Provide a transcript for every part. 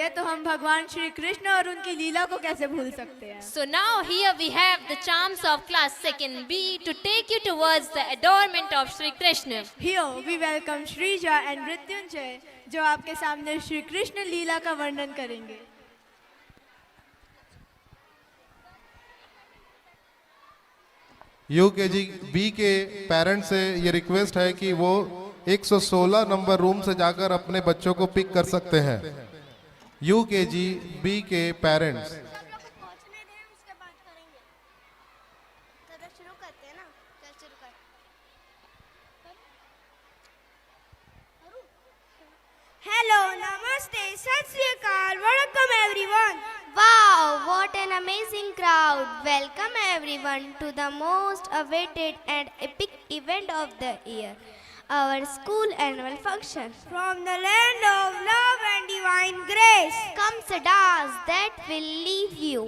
है तो हम भगवान श्री कृष्ण और उनकी लीला को कैसे भूल सकते हैं। So now here we have the charms of class 2nd B to take you towards the adornment of Sri Krishna. Here we welcome Shrija and Mrityunjay जो आपके सामने श्री कृष्ण लीला का वर्णन करेंगे। यूकेजी बी के पेरेंट्स से ये रिक्वेस्ट है कि वो 116 नंबर रूम से जाकर अपने बच्चों को पिक कर सकते हैं। यूकेजी बी के parents. Hello, Namaste, Sat Sri Akal, welcome everyone. Wow, what an amazing crowd! Welcome everyone to the most awaited and epic event of the year, our school annual function. From the land of love and divine grace Comes a dance that will leave you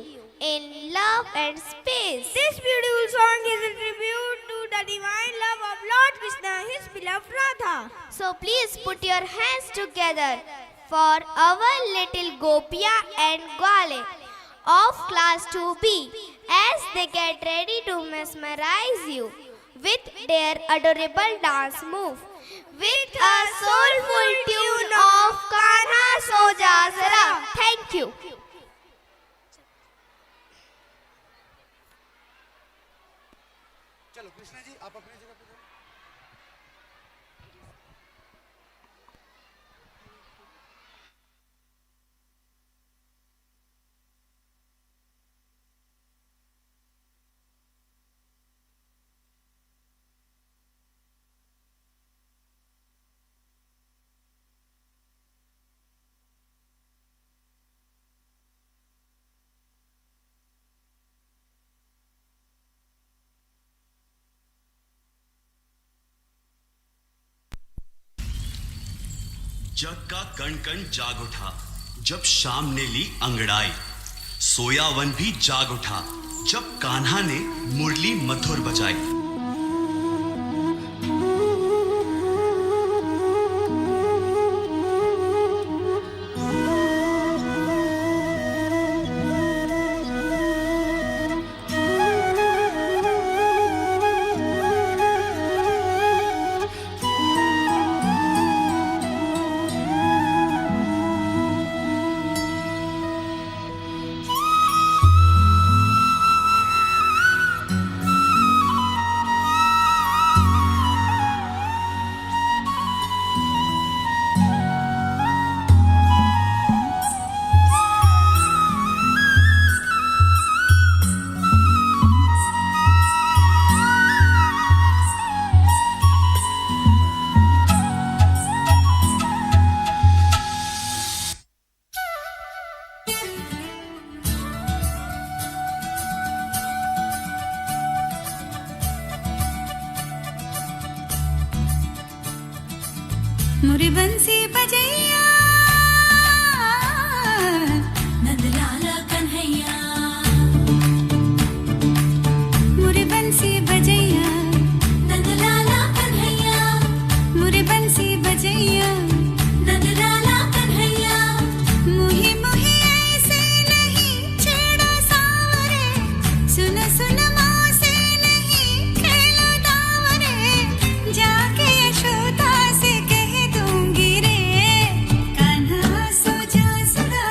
in love and space. this beautiful song is a tribute to the divine love of Lord Krishna, his beloved Radha. So please put your hands together for our little Gopia and Gwale of class 2B as they get ready to mesmerize you with their adorable dance move. With a soulful tune of Kanha Soja Zara. Thank you. चलो कृष्णा जी आप अपनी जगह पे जाओ। जग का कण कण जाग उठा जब शाम ने ली अंगड़ाई, सोया वन भी जाग उठा जब कान्हा ने मुरली मधुर बजाई। मुरी बंसी बजैया नंदलाला कन्हैया, मुरी बंसी बजैया नंदलाला कन्हैया, मुरी बंसी बजैया नंदलाला कन्हैया। मुही मुही ऐसे नहीं छेड़ा सावरे, सुन सुन माँ से नहीं खेलो दावरे, जाके यशोदा से कह दूंगी रे कान्हा सो जा जरा,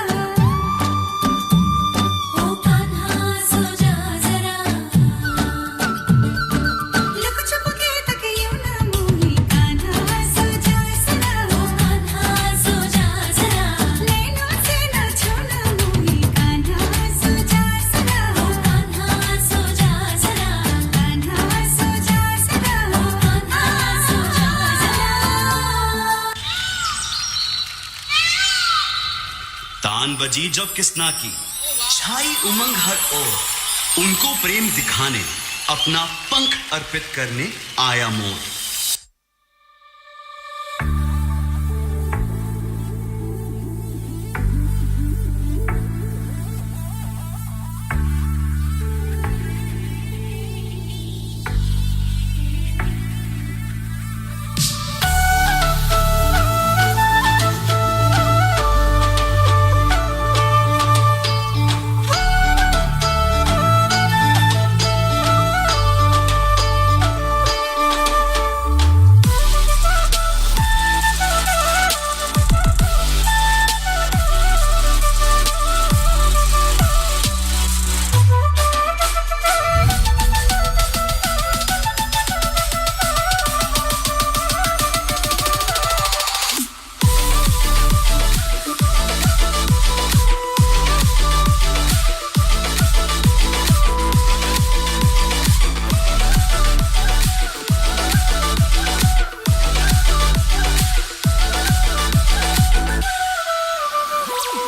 ओ कान्हा सो जा जरा। लुक छुप के तक यूं ना मोही कान्हा सो जा जरा, ओ कान्हा सो जा जरा। नैनों से ना छूना मोही कान्हा सो जा जरा, ओ कान्हा सो जा जरा, कान्हा सो जा जरा, ओ कान्हा सो जा जरा। तान बजी जब किसना की छाई उमंग हर ओर, उनको प्रेम दिखाने अपना पंख अर्पित करने आया मोर।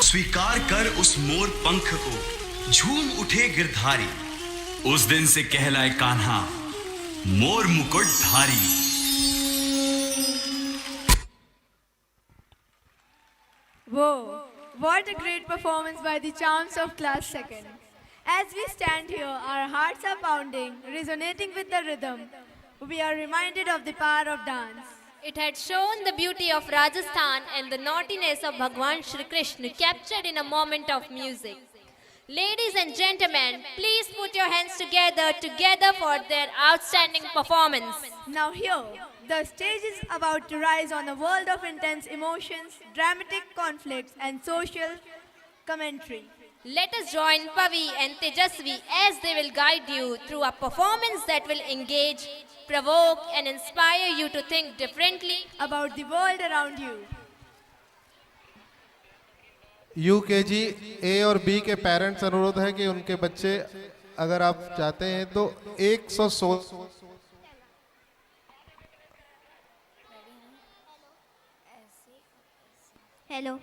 स्वीकार कर उस मोर पंख को, झूम उठे गिरधारी। उस दिन से कहलाए कान्हा मोर मुकुट धारी। Whoa, what a great performance by the charms of class 2nd. As we stand here, our hearts are pounding, resonating with the rhythm. We are reminded of the power of dance. It had shown the beauty of Rajasthan and the naughtiness of Bhagwan Shri Krishna captured in a moment of music. Ladies and gentlemen, please put your hands together for their outstanding performance. Now here, the stage is about to rise on a world of intense emotions, dramatic conflicts and social commentary. Let us join Pavi and Tejasvi as they will guide you through a performance that will engage, provoke and inspire you to think differently About the world around you. UKG A और B के parents अनुरोध है कि उनके बच्चे अगर आप चाहते हैं तो 116 Hello.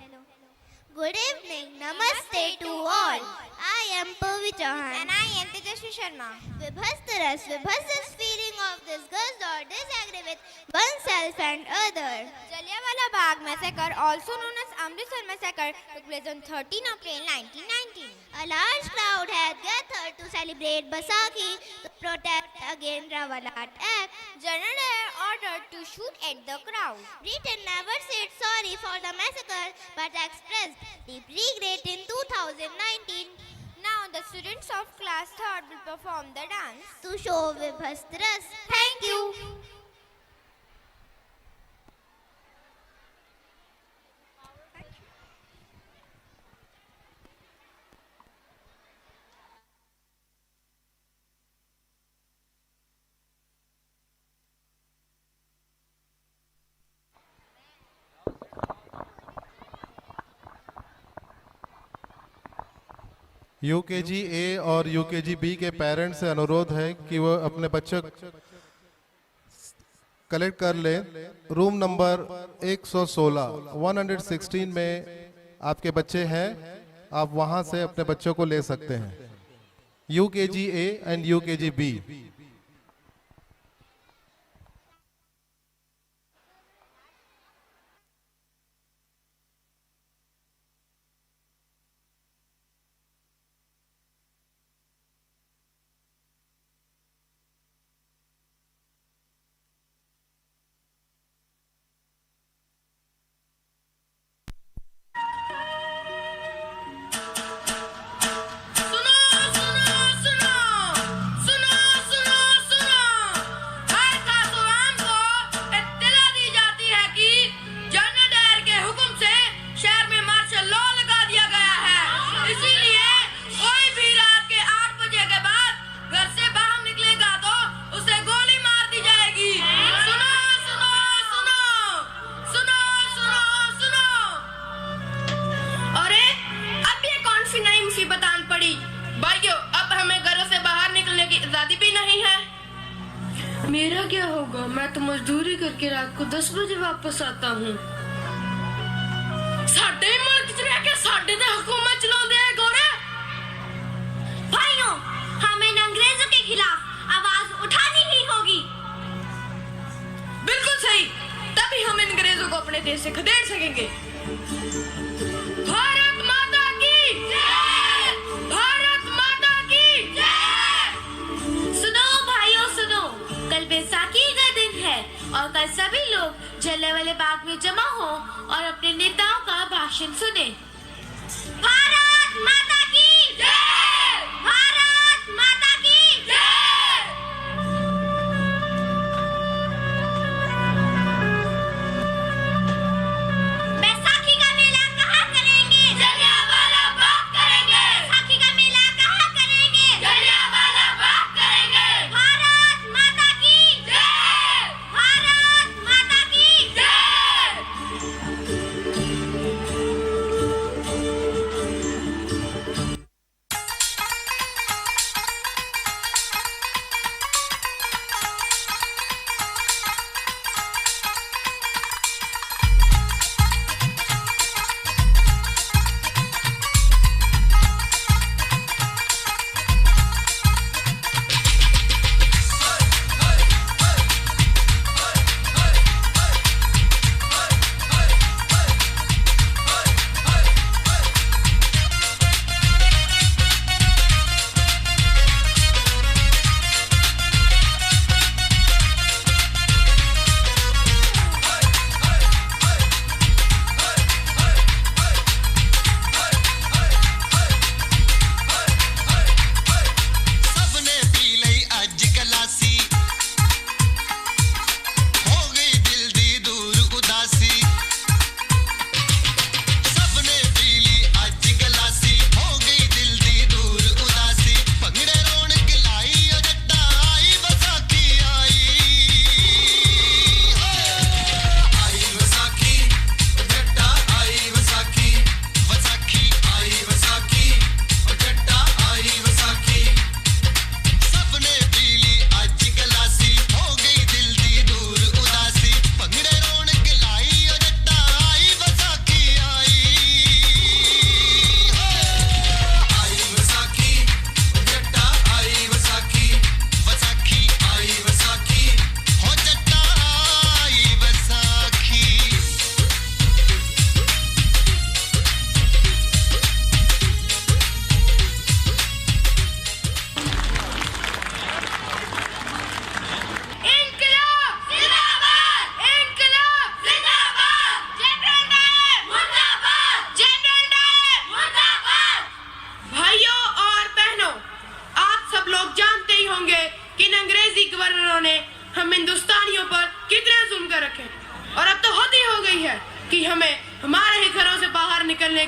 Good evening. Namaste to all. I am Pavi Chauhan. And I am Tejasvi Sharma. Vibhastaras, this feeling of disgust or disagree with oneself and other. Jallianwala Bagh massacre, also known as Amritsar massacre, took place on 13 April 1919. A large crowd had gathered to celebrate Baisakhi to protest against Rawalhat Act. General Dyer ordered to shoot at the crowd. Britain never said sorry for the massacre but expressed deep regret in 2019 Now the students of class 3rd will perform the dance. to show Vibhastaras. Thank you. UKG A और UKG B के parents से अनुरोध है कि वो अपने बच्चों collect कर लें। रूम नंबर 116 में आपके बच्चे हैं, आप वहां से अपने बच्चों को ले सकते हैं। UKG A and UKG B. मेरा क्या होगा? मैं तो मजदूरी करके रात को 10 बजे वापस आता हूँ। साडे मुल्क च रह के साडे ते हुकूमत चलाते हैं गोरे। भाइयों, हमें इन अंग्रेजों के खिलाफ आवाज उठानी ही होगी। बिल्कुल सही, तभी हम इन अंग्रेजों को अपने देश से खदेड़ सकेंगे। भारत माता की जय! भारत माता की जय! सुनो भाइयों सुनो, कल बैसाखी का दिन है और कल सभी लोग जलियांवाला बाग में जमा हो और अपने नेताओं का भाषण सुने। भारत माता की जय! भारत माता की जय! बैसाखी का मेला कहाँ करेंगे? जलियांवाला बाग करेंगे। बैसाखी का मेला कहाँ करेंगे? जलियांवाला बाग करेंगे। भारत माता की जय! भारत माता की जय!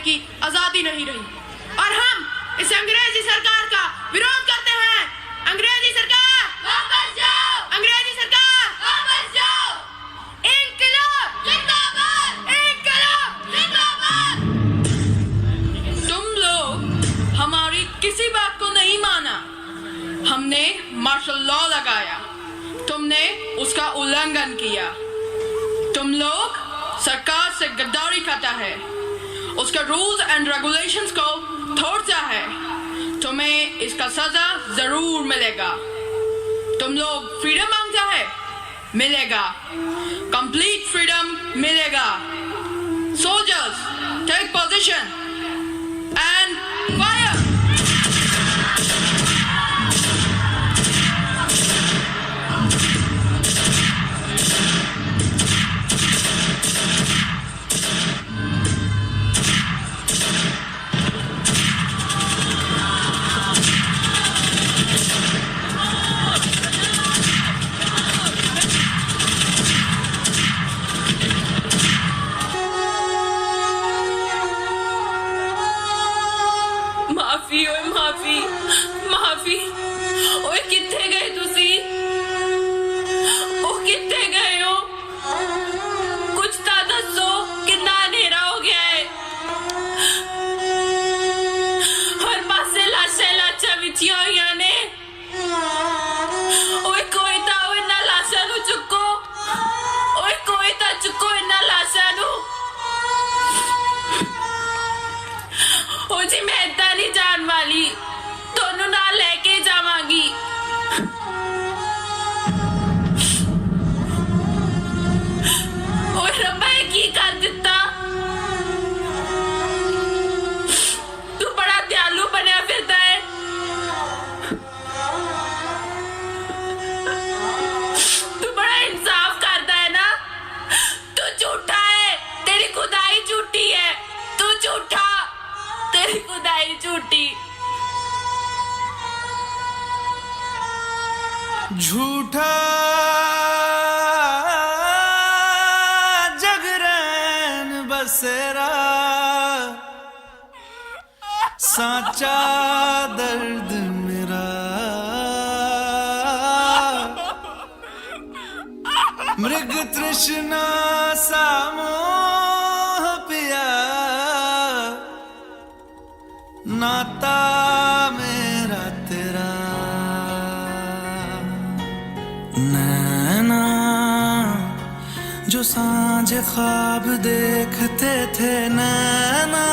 की आजादी नहीं रही और हम इस अंग्रेजी सरकार का विरोध करते हैं। अंग्रेजी सरकार वापस जाओ, अंग्रेजी सरकार वापस जाओ। इंकलाब जिंदाबाद, इंकलाब जिंदाबाद। तुम लोग हमारी किसी बात को नहीं माना। हमने मार्शल लॉ लगाया, तुमने उसका उल्लंघन किया। तुम लोग सरकार से गद्दारी करता है, उसका रूल्स एंड रेगुलेशंस को तोड़ता है। तुम्हें इसका सजा जरूर मिलेगा। तुम लोग फ्रीडम मांगता है, मिलेगा, कंप्लीट फ्रीडम मिलेगा। Soldiers take position and fire. माफी ओए माफी, माफी। ओए कित्थे गए तुसी? ओ कित्थे गए हो? कुछ ता दसो, कितना अंधेरा हो गया है। हर पासे लाशा लाशा बिछिया होइयां ने। ओए कोई ता इन्हां लाशा नू चुको, ओए कोई ता चुको इन्हां लाशा नू। ओ जी मैं इतना नहीं जान वाली, दोनों ना लेके जावांगी। ओए रब्बा ये की कर दिता? तू बड़ा दयालु बनया फिरदा है। तू बड़ा इंसाफ करदा है ना। तू झूठा है, तेरी खुदाई झूठी है। तू झूठा, तेरी खुदाई झूठी। झूठा जगरैन बसेरा, साचा दर्द मेरा। मृग तृष्णा सामोह पिया, नाता मेरा तेरा। नैना जो सांझ ख्वाब देखते थे, नैना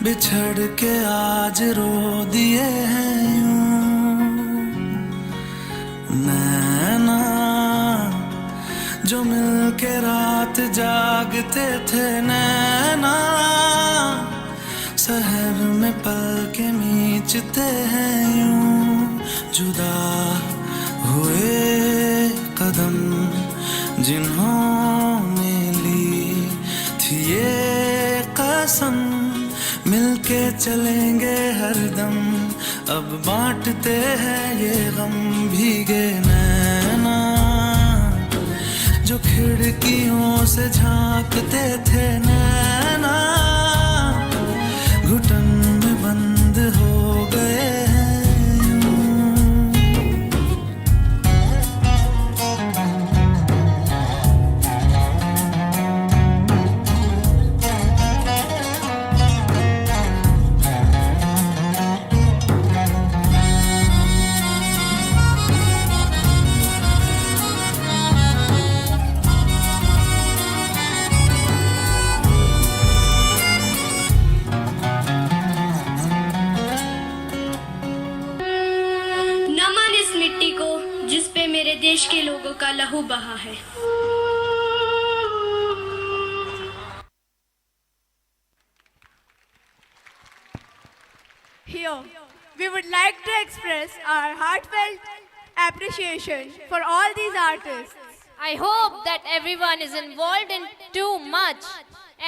बिछड़ के आज रो दिए हैं यूं। नैना जो मिलके रात जागते थे, नैना शहर में पल के मीचते हैं यूं। जुदा हुए कदम जिन्होंने ली थी ये कसम, मिलके चलेंगे हरदम। अब बांटते हैं ये गम। भीगे नैना जो खिड़कियों से झांकते थे, नैना घुटन में बंद हो गए हैं यूं। देश के लोगों का लहू बहा है। Here, we would like to express our heartfelt appreciation for all these artists. I hope that everyone is involved in too much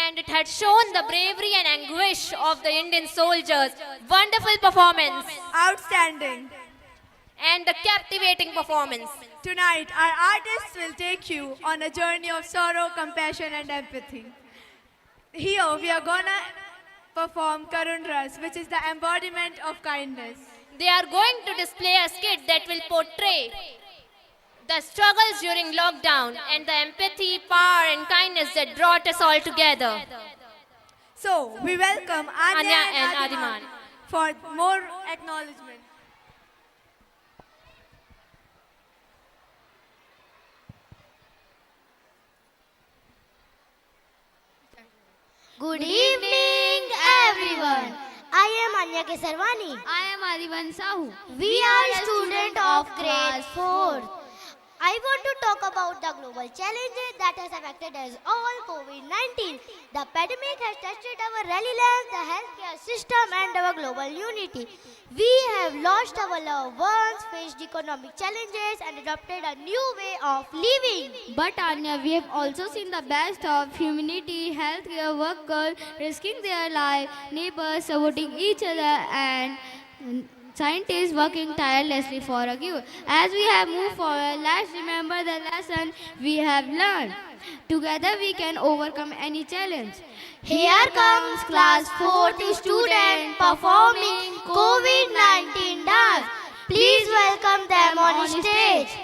and it had shown the bravery and anguish of the Indian soldiers. Wonderful performance. Outstanding. And the captivating performance. Tonight, our artists will take you on a journey of sorrow, compassion, and empathy. Here we are gonna perform Karun Ras, which is the embodiment of kindness. They are going to display a skit that will portray the struggles during lockdown and the empathy, power and kindness that brought us all together. So we welcome Anya and Adiman for more acknowledgement. Good evening, everyone. I am Anya Kesarwani. I am Adiban Sahu. We are students of grade 4. I want to talk about the global challenges that has affected us all, COVID-19. The pandemic has tested our resilience, the healthcare system and our global unity. We have lost our loved ones, faced economic challenges and adopted a new way of living. But Anya, we have also seen the best of humanity, healthcare workers risking their life, neighbors supporting each other and scientists working tirelessly for a cure. As we have moved forward, let's remember the lesson we have learned. Together we can overcome any challenge. Here comes class 4th student performing COVID-19 dance. Please welcome them on stage.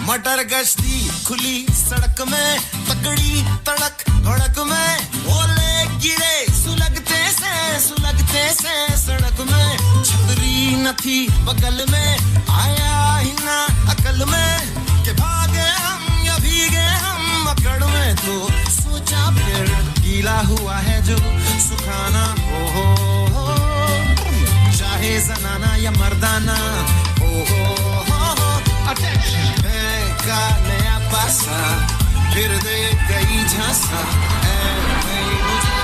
मटर गश्ती खुली सड़क में तगड़ी तड़क भड़क में ओले गिरे सुलगते से सड़क में छतरी न थी बगल में आया ही ना अकल में कि भागे हम या भीगे हम अकड़ में तो सोचा फिर गीला हुआ है जो सुखाना हो चाहे जनाना या मर्दाना हो का नया पासा फिर दे गई झांसा मुझे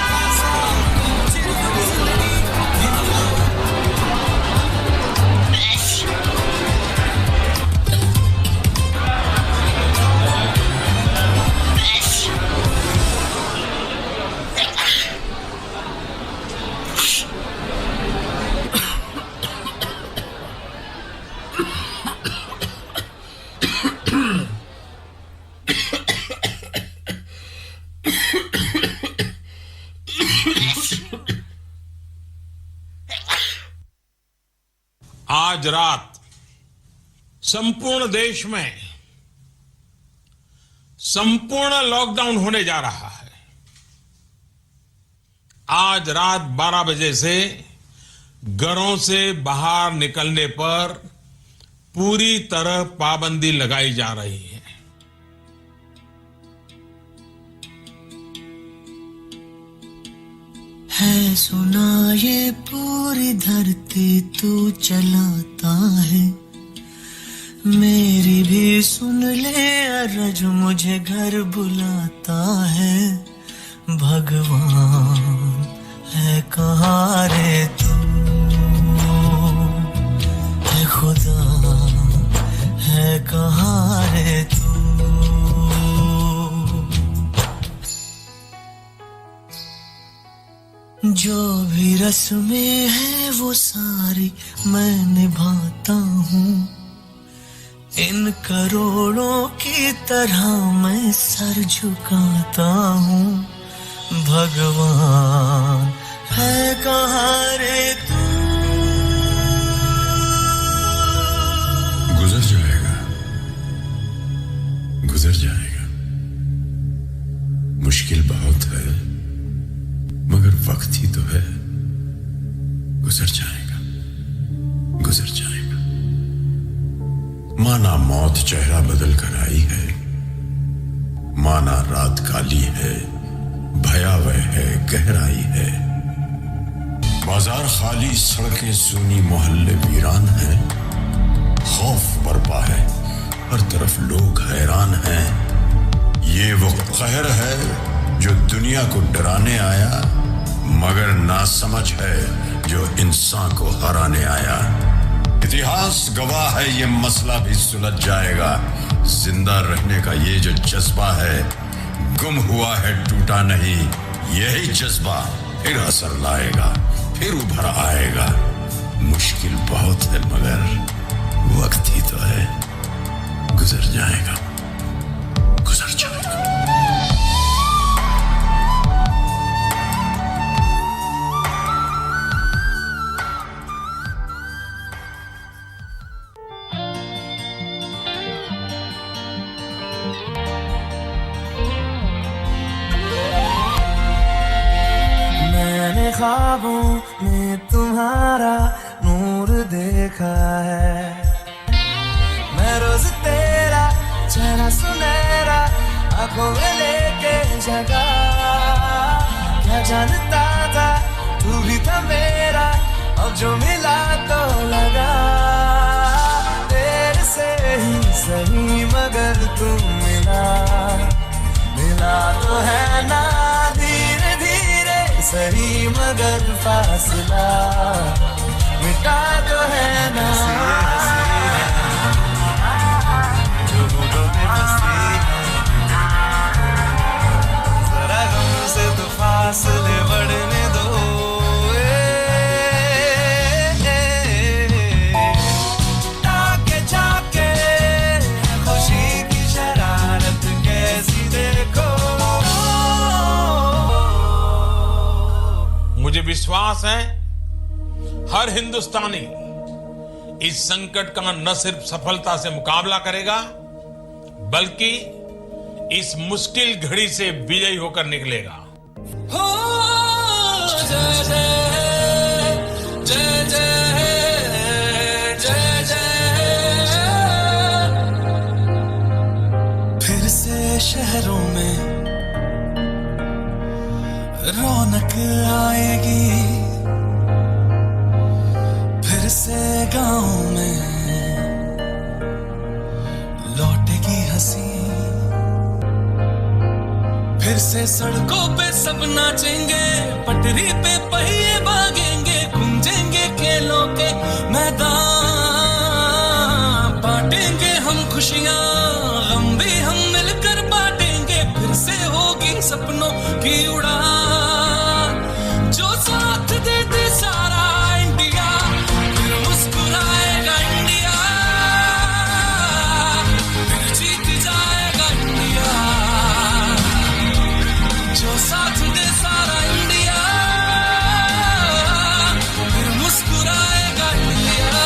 आज रात संपूर्ण देश में संपूर्ण लॉकडाउन होने जा रहा है। आज रात 12 बजे से घरों से बाहर निकलने पर पूरी तरह पाबंदी लगाई जा रही है। है सुना ये पूरी धरती तू चलाता है मेरी भी सुन ले अरज मुझे घर बुलाता है भगवान है कहाँ रे तू है खुदा है कहाँ रे तू जो भी रस्में हैं वो सारी मैं निभाता हूँ इन करोड़ों की तरह मैं सर झुकाता हूँ भगवान है कहाँ रे तू गुजर जाएगा मुश्किल बहुत है मगर वक्त ही तो है गुजर जाएगा माना मौत चेहरा बदल कर आई है, माना रात काली है, भयावह है, गहराई है। बाजार खाली, सड़कें सूनी, मोहल्ले वीरान हैं। खौफ बरपा है, हर तरफ लोग हैरान हैं। ये वो कहर है जो दुनिया को डराने आया, मगर नासमझ है जो इंसान को हराने आया। इतिहास गवाह है, ये मसला भी सुलझ जाएगा। जिंदा रहने का ये जो जज्बा है, गुम हुआ है, टूटा नहीं। यही जज्बा फिर असर लाएगा, फिर उभर आएगा। मुश्किल बहुत है मगर वक्त ही तो है, गुजर जाएगा, गुजर जाएगा। मैंने ख्वाबों में तुम्हारा नूर देखा है, मैं रोज तेरा चेहरा सुनहरा आंखों में लेके जगा। क्या जानता था तू भी था मेरा, अब जो मिला तो लगा। तेरे से ही सही मगर तुम मिला तो है ना, धीरे धीरे सही मगर फासला मिटा तो है ना। जो होठों पे हंसी जरा गम से तो फासले बढ़ने दो। ताके जाके खुशी की शरारत कैसी देखो। मुझे विश्वास है हर हिंदुस्तानी इस संकट का न सिर्फ सफलता से मुकाबला करेगा, बल्कि इस मुश्किल घड़ी से विजयी होकर निकलेगा। हो जय जय जय जय जय जय। फिर से शहरों में रौनक आएगी, फिर से गांव में लौटेगी हंसी। फिर से सड़कों पे सब नाचेंगे, पटरी पे पहिए भागेंगे, गूंजेंगे खेलों के मैदान। बांटेंगे हम खुशियां, गम भी हम मिलकर बांटेंगे। फिर से होगी सपनों की उड़ान, जो साथ दे दे सारा इंडिया, फिर मुस्कुराएगा इंडिया, फिर जीत जाएगा इंडिया। जो साथ दे सारा इंडिया, फिर मुस्कुराएगा India.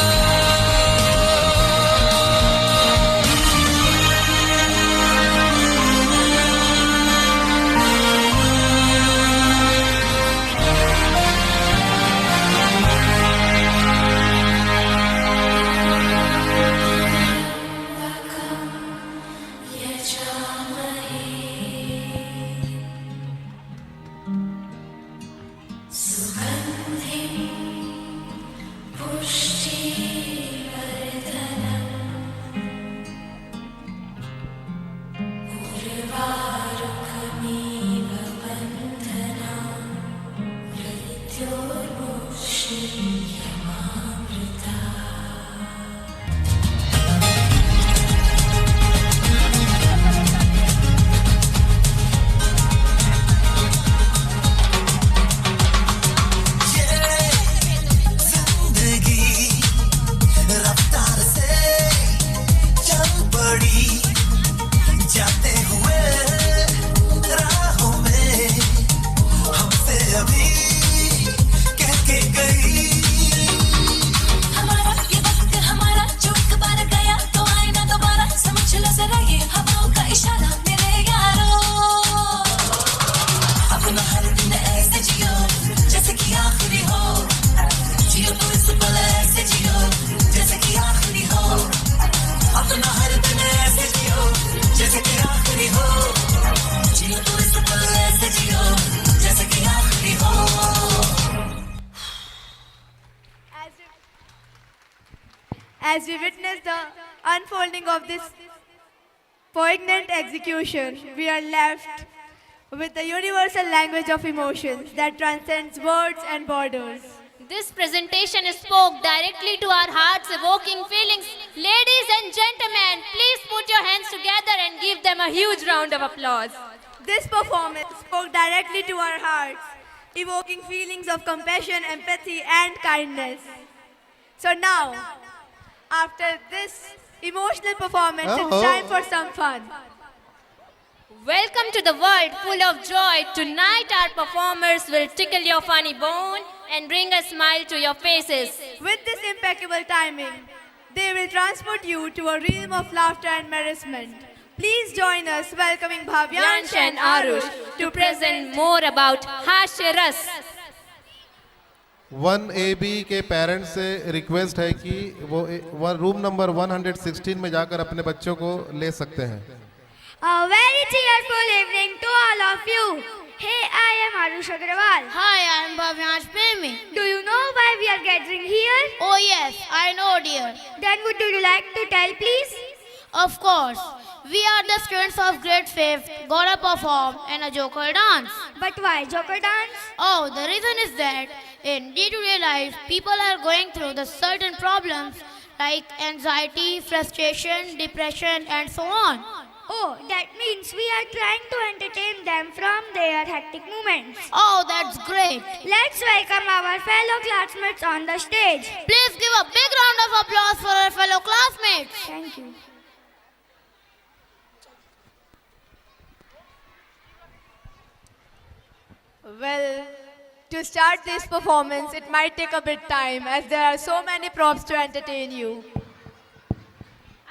As we witness the unfolding of this poignant execution, we are left with the universal language of emotions that transcends words and borders. This presentation spoke directly to our hearts, evoking feelings. Ladies and gentlemen, please put your hands together and give them a huge round of applause. This performance spoke directly to our hearts, evoking feelings of compassion, empathy, and kindness. So now, after this emotional performance, it's time for some fun. Welcome to the world full of joy. Tonight our performers will tickle your funny bone and bring a smile to your faces. With this impeccable timing, they will transport you to a realm of laughter and merriment. Please join us welcoming Bhavyansh and Arush to present more about Hashya Ras. 1AB के parents से request है कि वो room number 116 में जाकर अपने बच्चों को ले सकते हैं. A very cheerful evening to all of you. Hey, I am Arush Agrawal. Hi, I am Bhavyansh Premi. Do you know why we are gathering here? Oh yes, I know dear. Then would you like to tell, please? Of course. We are the students of grade 5th, gonna perform in a joker dance. But why joker dance? Oh, the reason is that in day-to-day life, people are going through the certain problems like anxiety, frustration, depression and so on. Oh, that means we are trying to entertain them from their hectic moments. Oh, that's great. Let's welcome our fellow classmates on the stage. Please give a big round of applause for our fellow classmates. Thank you. Well, to start this performance, it might take a bit time as there are so many props to entertain you.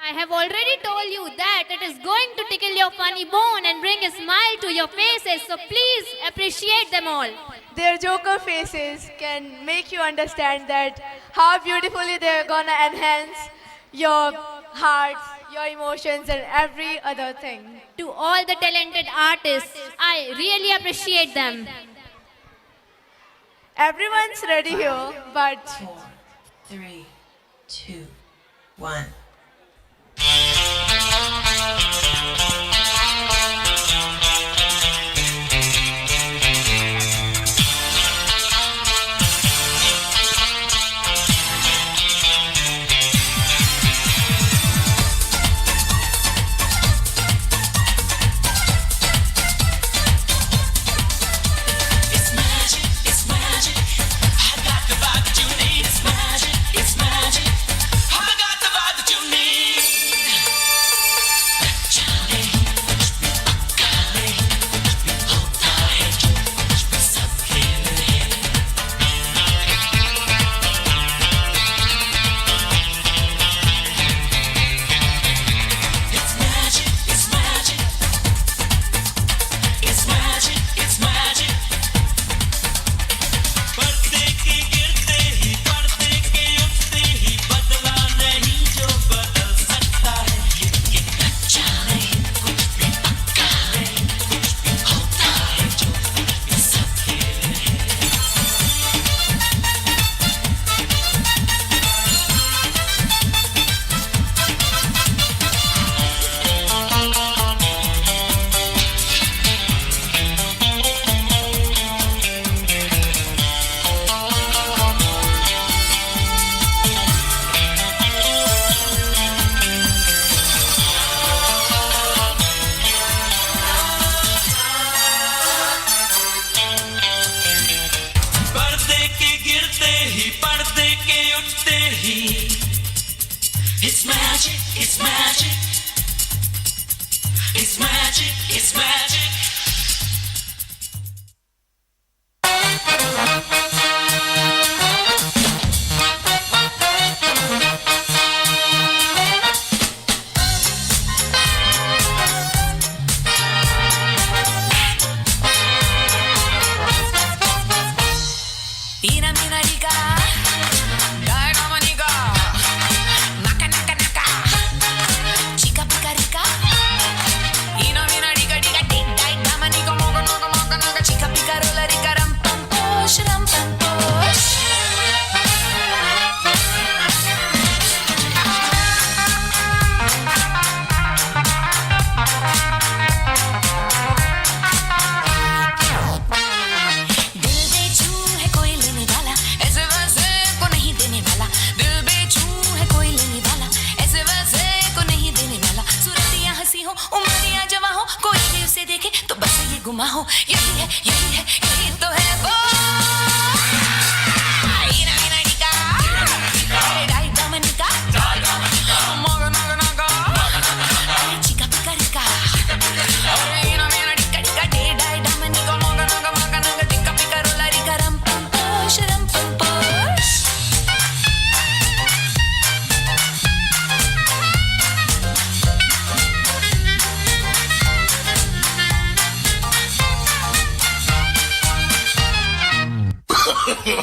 I have already told you that it is going to tickle your funny bone and bring a smile to your faces, so please appreciate them all. Their joker faces can make you understand that how beautifully they're gonna enhance your hearts, your emotions and every other thing. To all the talented artists, I really appreciate them. Everyone's ready here, but 4, 3, 2, 1. It's magic, it's magic. It's magic, it's magic. Ina mina rika, gaga manika, naka naka naka, chica pica rica. Ina mina rika rika, दुनिया जवां हो, कोई भी उसे देखे तो बस ये गुमा हो, यही है यही तो है वो।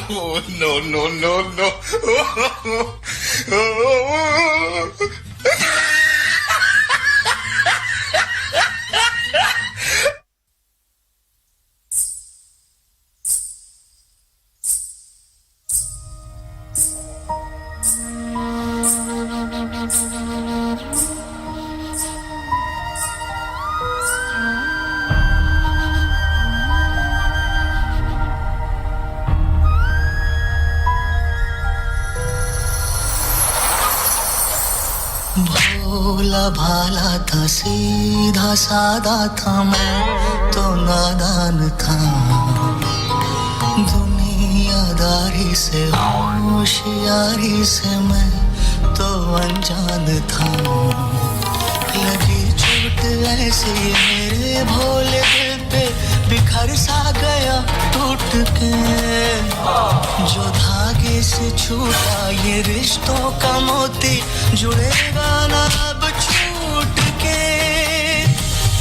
Oh, no. भोला भाला था, सीधा सादा था, मैं तो नादान था। दुनियादारी से होशियारी से मैं तो अनजान था। लगी चोट ऐसी मेरे भोले दिल पे, बिखर सा गया टूट के। जो धागे से छूटा ये रिश्तों का मोती, जुड़ेगा ना अब छूट के।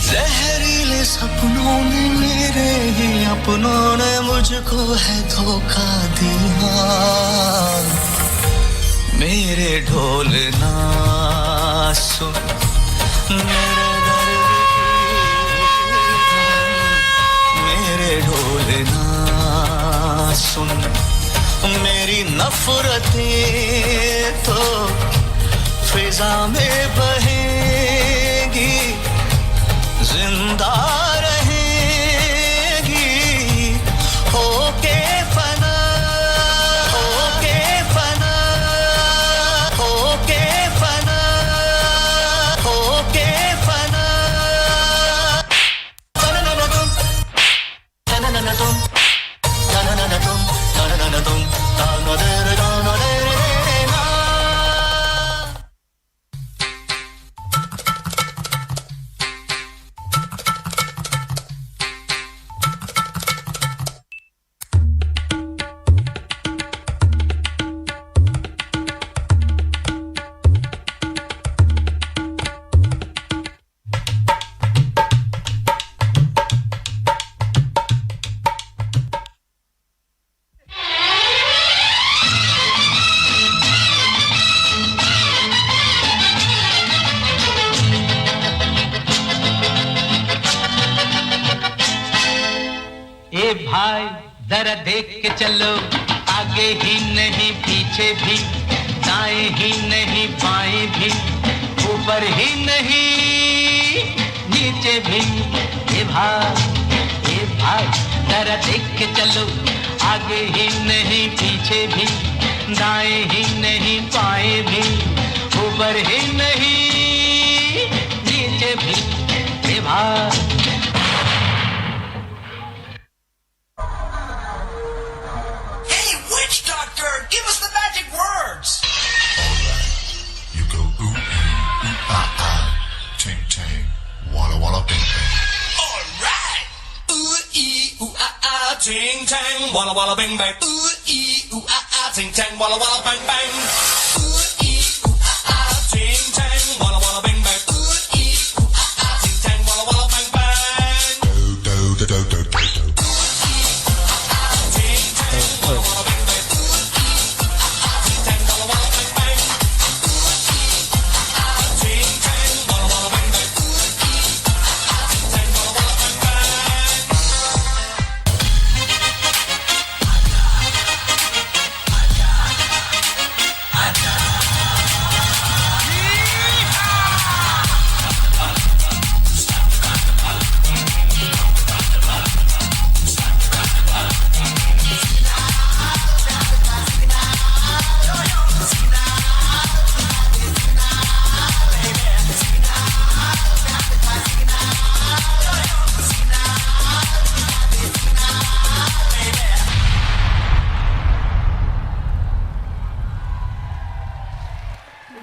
जहरीले सपनों में मेरे ही अपनों ने मुझको है धोखा दिया। मेरे ढोल ना सुन, मेरे दर्द मेरे ढोल ना सुन, मेरी नफरतें तो फिजा में बहेगी, जिंदा रहेगी होके फना, होके फना, होके फना, होके फना। भाई जरा देख के चलो, आगे ही नहीं पीछे भी, दाएं ही नहीं बाएं भी, ऊपर ही नहीं नीचे भी। ए भाई जरा देख के चलो, आगे ही नहीं पीछे भी, दाएं ही नहीं बाएं भी, ऊपर ही नहीं नीचे भी। ए भाई give us the magic words. Alright, you go ooh, ooh, ting, ting, walla, walla, bing, bang. Alright. Ooh, ee, ooh, ting, tang, walla, walla, bing, bang. Ooh, ee, ooh, ting, tang, walla, walla, bang, bang. Ooh, ee, ooh, ting, tang, walla, walla, bing, bang. Ooh, ee, ooh, ting, tang, walla, walla, bang, bang. Do, do, do, do, do, do.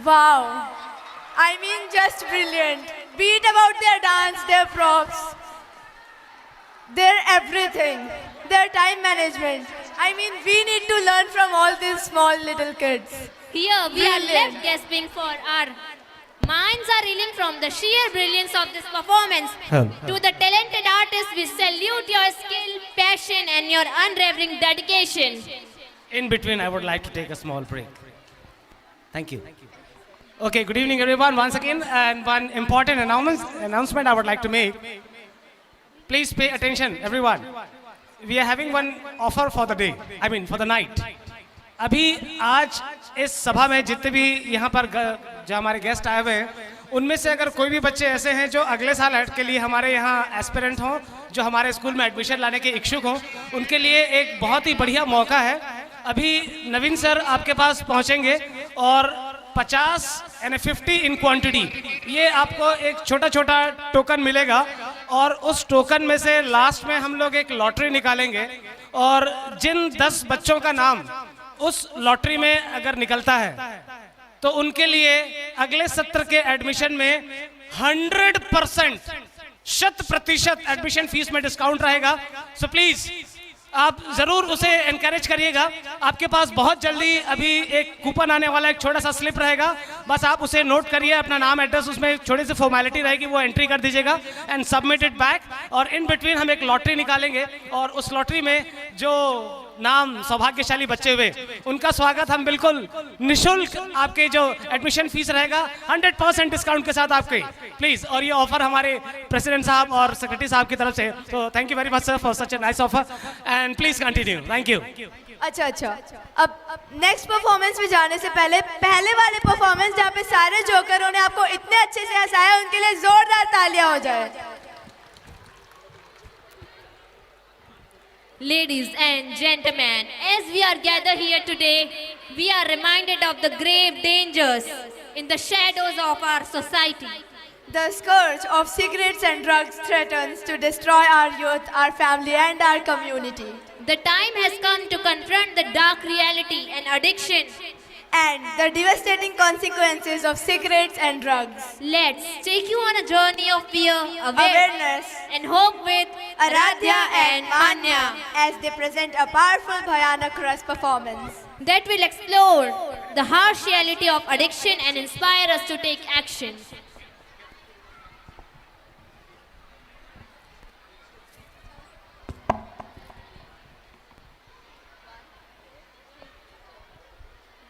Wow. I mean, just brilliant. Be it about their dance, their props, their everything, their time management. I mean, we need to learn from all these small little kids. Here we are Brilliant. left gasping for our minds are reeling from the sheer brilliance of this performance. To the talented artists, we salute your skill, passion, and your unwavering dedication. In between, I would like to take a small break. Thank you. Okay, good evening, everyone. Once again, and one important announcement I would like to make. Please pay attention, everyone. We are having one offer for the day. I mean, for the night. अभी आज इस सभा में जितने भी यहाँ पर जो हमारे गेस्ट आए हुए हैं, उनमें से अगर कोई भी बच्चे ऐसे हैं जो अगले साल एड के लिए हमारे यहाँ एस्पिरेंट हों, जो हमारे स्कूल में एडमिशन लाने के इच्छुक हों, उनके लिए एक बहुत ही बढ़िया मौका है. अभी नवीन सर आपके पास पहुँचेंगे और 50 यानी 50 इन क्वांटिटी, ये आपको एक छोटा छोटा टोकन मिलेगा और उस टोकन में से लास्ट में हम लोग एक लॉटरी निकालेंगे और जिन 10 बच्चों का नाम उस लॉटरी में अगर निकलता है तो उनके लिए अगले सत्र के एडमिशन में 100% 100% एडमिशन फीस में डिस्काउंट रहेगा. सो प्लीज आप जरूर उसे एनकरेज करिएगा. आपके पास बहुत जल्दी अभी एक कूपन आने वाला, एक छोटा सा स्लिप रहेगा, बस आप उसे नोट करिए, अपना नाम एड्रेस उसमें छोटी सी फॉर्मेलिटी रहेगी, वो एंट्री कर दीजिएगा एंड सबमिट इट बैक. और इन बिटवीन हम एक लॉटरी निकालेंगे और उस लॉटरी में जो नाम सौभाग्यशाली बच्चे हुए उनका स्वागत हम बिल्कुल निशुल्क आपके जो एडमिशन फीस रहेगा 100% डिस्काउंट के साथ आपके. प्लीज, और ये ऑफर हमारे प्रेसिडेंट साहब और सेक्रेटरी साहब की तरफ से. तो thank you very much sir for such a nice offer and please continue. Thank you. अच्छा. अब नेक्स्ट परफॉर्मेंस में जाने से पहले वाले परफॉर्मेंस जहाँ पे सारे जोकरों ने आपको इतने अच्छे से हंसाया, उनके लिए जोरदार तालियां हो जाए. Ladies and gentlemen, as we are gathered here today, we are reminded of the grave dangers in the shadows of our society. The scourge of cigarettes and drugs threatens to destroy our youth, our family, and our community. The time has come to confront the dark reality and addiction and the devastating consequences of cigarettes and drugs. Let's take you on a journey of fear, awareness, and hope with Aradhya and Manya as they present a powerful Bhayanak Ras performance that will explore the harsh reality of addiction and inspire us to take action.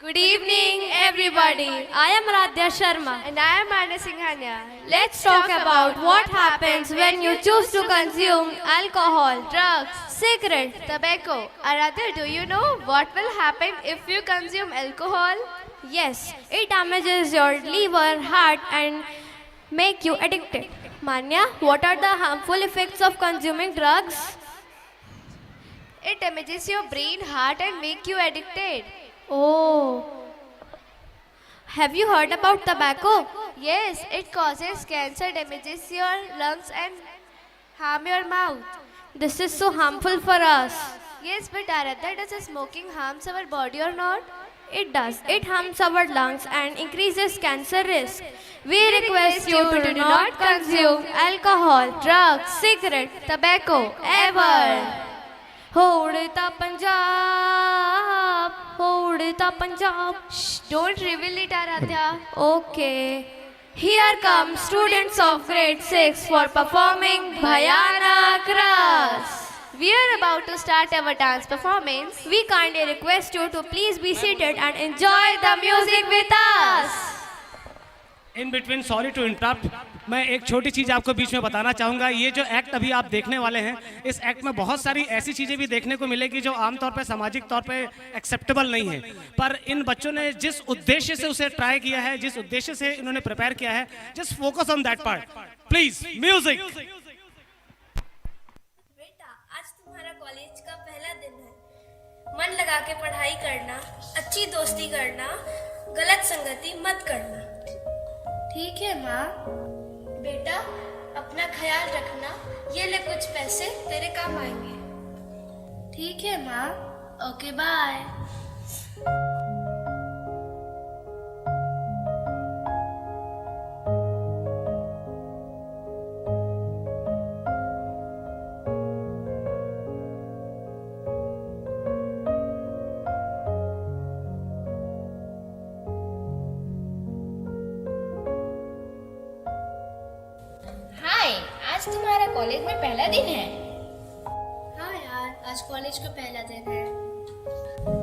Good evening, everybody. I am Aradhya Sharma. And I am Anna Singhania. Let's talk about what happens when you choose to consume alcohol, drugs, cigarette, Tobacco. Aradhya, do you know what will happen if you consume alcohol? Yes, it damages your liver, heart, and make you addicted. Manya, what are the harmful effects of consuming drugs? It damages your brain, heart, and make you addicted. Oh. Have you heard about tobacco? Yes, it causes cancer, damages your lungs, and harm your mouth. This is so harmful for us. Yes, but Aradhya, does smoking harms our body or not? It does. It harms our lungs and increases cancer risk. We request you to do not consume alcohol, drugs, cigarette, tobacco ever. Hodta Punjab. Shh, don't reveal it, Aradhya. Okay. Here come students of grade 6 for performing Bhayanak Ras. We are about to start our dance performance. We kindly request you to please be seated and enjoy the music with us. In between sorry to interrupt, मैं एक छोटी चीज़ आपको बीच में बताना चाहूँगा. ये जो act अभी आप देखने वाले हैं, इस एक्ट में बहुत सारी ऐसी चीज़ें भी देखने को मिलेगी जो आमतौर पे सामाजिक तौर पे एक्सेप्टेबल नहीं है, पर इन बच्चों ने जिस उद्देश्य से उसे ट्राई किया है, जिस उद्देश्य से इन्होंने प्रिपेयर किया है, just focus on that part. Please music. बेटा, आज तुम्हारा कॉलेज का पहला दिन है. मन लगा के पढ़ाई करना, अच्छी दोस्ती करना, गलत संगति मत करना. ठीक है माँ. बेटा, अपना ख्याल रखना. ये ले कुछ पैसे, तेरे काम आएंगे. ठीक है माँ. Okay, bye. तुम्हारा कॉलेज में पहला दिन है? हाँ यार, आज कॉलेज का पहला दिन है।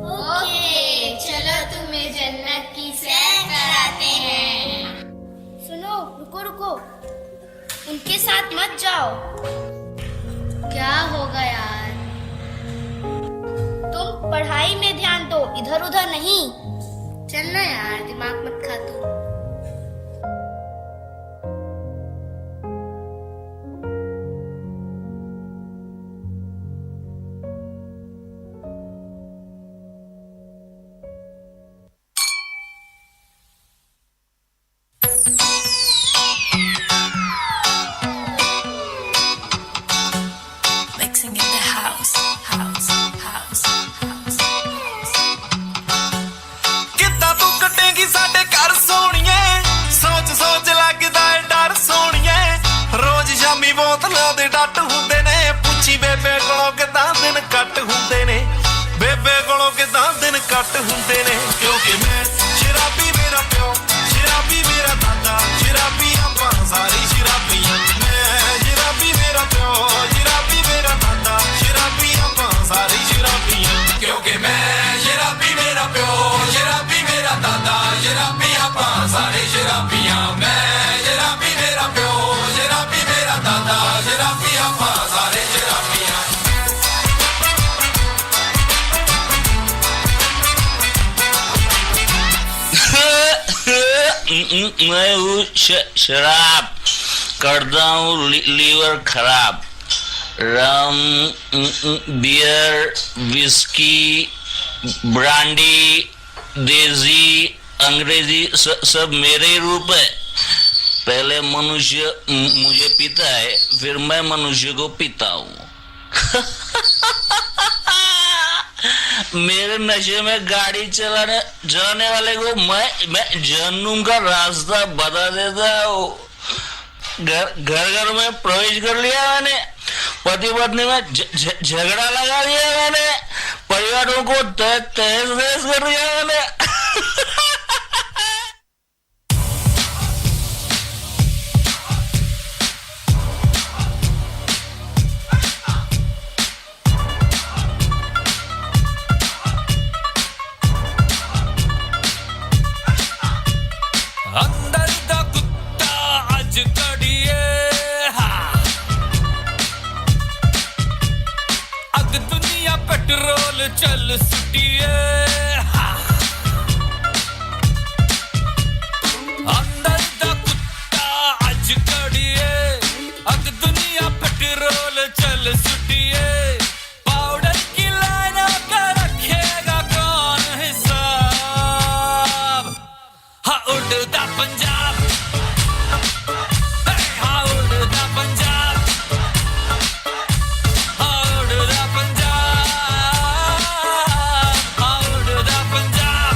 ओके, चलो तुम्हें जन्नत की सैर कराते हैं। सुनो, रुको रुको, उनके साथ मत जाओ। क्या होगा यार? तुम पढ़ाई में ध्यान दो, इधर उधर नहीं। चलना यार, दिमाग मत खा तू। Mixing in the house. ਕਿੱਦਾਂ ਤੂੰ ਕੱਟੇਂਗੀ ਸਾਡੇ ਘਰ ਸੋਹਣੀਏ, ਸੋਚ ਸੋਚ ਲੱਗਦਾ ਏ ਡਰ ਸੋਹਣੀਏ। ਰੋਜ਼ ਸ਼ਾਮੀ ਬੋਤਲਾਂ ਦੇ ਡੱਟ ਹੁੰਦੇ ਨੇ, ਪੁੱਛੀ ਬੇਬੇ ਕੋਲੋਂ ਕਿੱਦਾਂ ਦਿਨ ਕੱਟ ਹੁੰਦੇ ਨੇ, ਬੇਬੇ ਕੋਲੋਂ ਕਿੱਦਾਂ ਦਿਨ ਕੱਟ ਹੁੰਦੇ ਨੇ। ਕਿਉਂਕਿ ਮੈਂ ਸ਼ਰਾਬੀ, ਮੇਰਾ ਪਿਓ ਸ਼ਰਾਬੀ, ਮੇਰਾ ਦਾਦਾ ਸ਼ਰਾਬੀ, ਆਪਾਂ ਸਾਰੀ ਸ਼ਰਾਬੀਆਂ। ਮੈਂ ਸ਼ਰਾਬੀ, ਮੇਰਾ ਪਿਓ ਸ਼ਰਾਬੀ, ਮੇਰਾ ਦਾਦਾ ਸ਼ਰਾਬੀ, ਆਪਾਂ ਸਾਰੀ ਸ਼ਰਾਬੀਆਂ। ਕਿਉਂਕਿ ਮੈਂ ਸ਼ਰਾਬੀ, ਮੇਰਾ ਪਿਓ ਸ਼ਰਾਬੀ, ਮੇਰਾ ਦਾਦਾ ਸ਼ਰਾਬੀ, ਆਪਾਂ ਸਾਰੇ ਸ਼ਰਾਬੀਆਂ। ਮੈਂ ਸ਼ਰਾਬੀ, ਮੇਰਾ ਪਿਓ ਸ਼ਰਾਬੀ, ਮੇਰਾ ਦਾਦਾ ਸ਼ਰਾਬੀ, ਆਪਾਂ ਸਾਰੇ ਸ਼ਰਾਬੀਆਂ। मैं हूँ शराब, करता हूँ लीवर खराब। रम, बियर, विस्की, ब्रांडी, देसी, अंग्रेजी सब मेरे ही रूप है। पहले मनुष्य मुझे पीता है, फिर मैं मनुष्य को पीता हूँ। मेरे नशे में गाड़ी चलाने वाले को मैं जहन्नुम का रास्ता बता देता हूँ। घर में प्रवेश कर लिया मैंने, पति पत्नी में झगड़ा लगा दिया मैंने, परिवारों को तहस नहस कर दिया मैंने। अंदर दा कुत्ता अज कड़िए, अग दुनिया पेट्रोल चल सुटिए। अंदर दा कुत्ता अज कड़िए, अग दुनिया पेट्रोल चल सुटिए। पाउडर की लाइनों का रखेगा कौन हिसाब? हाँ उड़ता पंजाब, हाँ उड़ता पंजाब, हाँ उड़ता पंजाब, हाँ उड़ता पंजाब।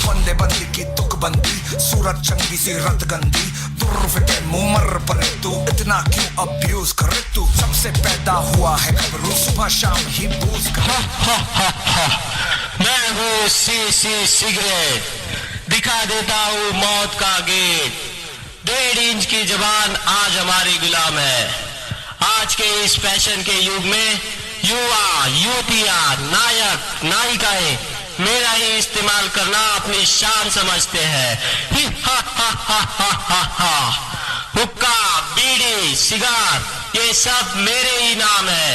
बंदे बंदी की तुकबंदी, सूरत चंगी सी रत गंदी, दुर्र फिटे मुमर बने तू, इतना क्यों अब्यूज करे तू? सबसे पैदा हुआ है घबरू, सुबह शाम ही बूझ कर। मैं हूँ सिगरेट, दिखा देता हूँ मौत का गेट। 1.5 इंच की जबान आज हमारी गुलाम है। आज के इस फैशन के युग में युवा युवतियां नायक नायिकाएं मेरा ही इस्तेमाल करना अपनी शान समझते हैं। ही हा हा हा हा हा हा। हुक्का, बीड़ी, सिगार, ये सब मेरे ही नाम है।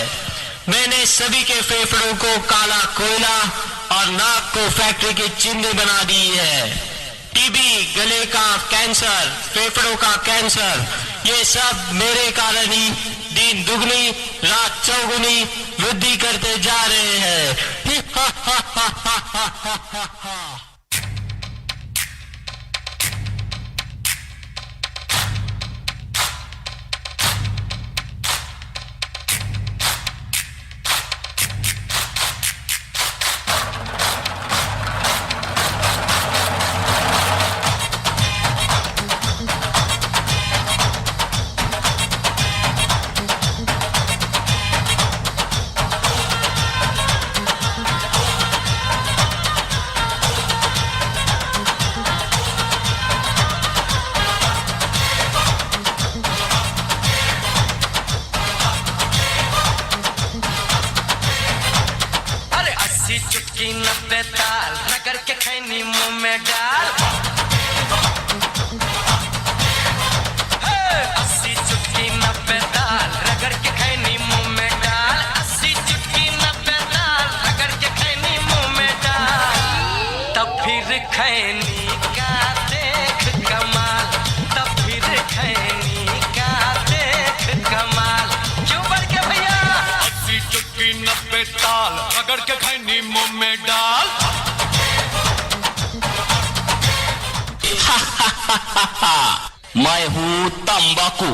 मैंने सभी के फेफड़ों को काला कोयला और नाक को फैक्ट्री की चिमनी बना दी है। टीबी, गले का कैंसर, फेफड़ों का कैंसर, ये सब मेरे कारण ही दिन दुगनी रात चौगुनी वृद्धि करते जा रहे हैं। ही हा हा हा हा हा हा हा हा। चुटकी 90 ताल रगड़ के खैनी मुंह में डाल 80 चुटकी 90 ताल रगड़ के खैनी मुंह में डाल 80 चुटकी 90 ताल रगड़ के खैनी मुंह में डाल तब फिर खैनी का देख कमाल तब फिर खैनी का देख कमाल क्यों बढ़ के भैया 80 चुटकी 90 ताल रगड़ के खैनी मुंह में डाल मैं हूँ तंबाकू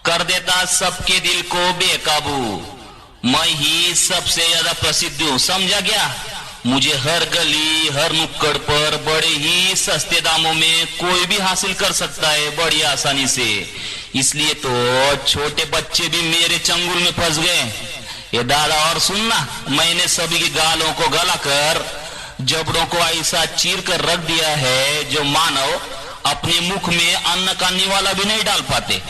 कर देता सबके दिल को बेकाबू मैं ही सबसे ज्यादा प्रसिद्ध हूँ समझा गया मुझे हर गली हर नुक्कड़ पर बड़े ही सस्ते दामों में कोई भी हासिल कर सकता है बड़ी आसानी से इसलिए तो छोटे बच्चे भी मेरे चंगुल में फंस गए ये दादा और सुनना मैंने सभी की गालों को गलाकर जबड़ों को ऐसा चीर कर रख दिया है जो मानव अपने मुख में अन्न का निवाला भी नहीं डाल पाते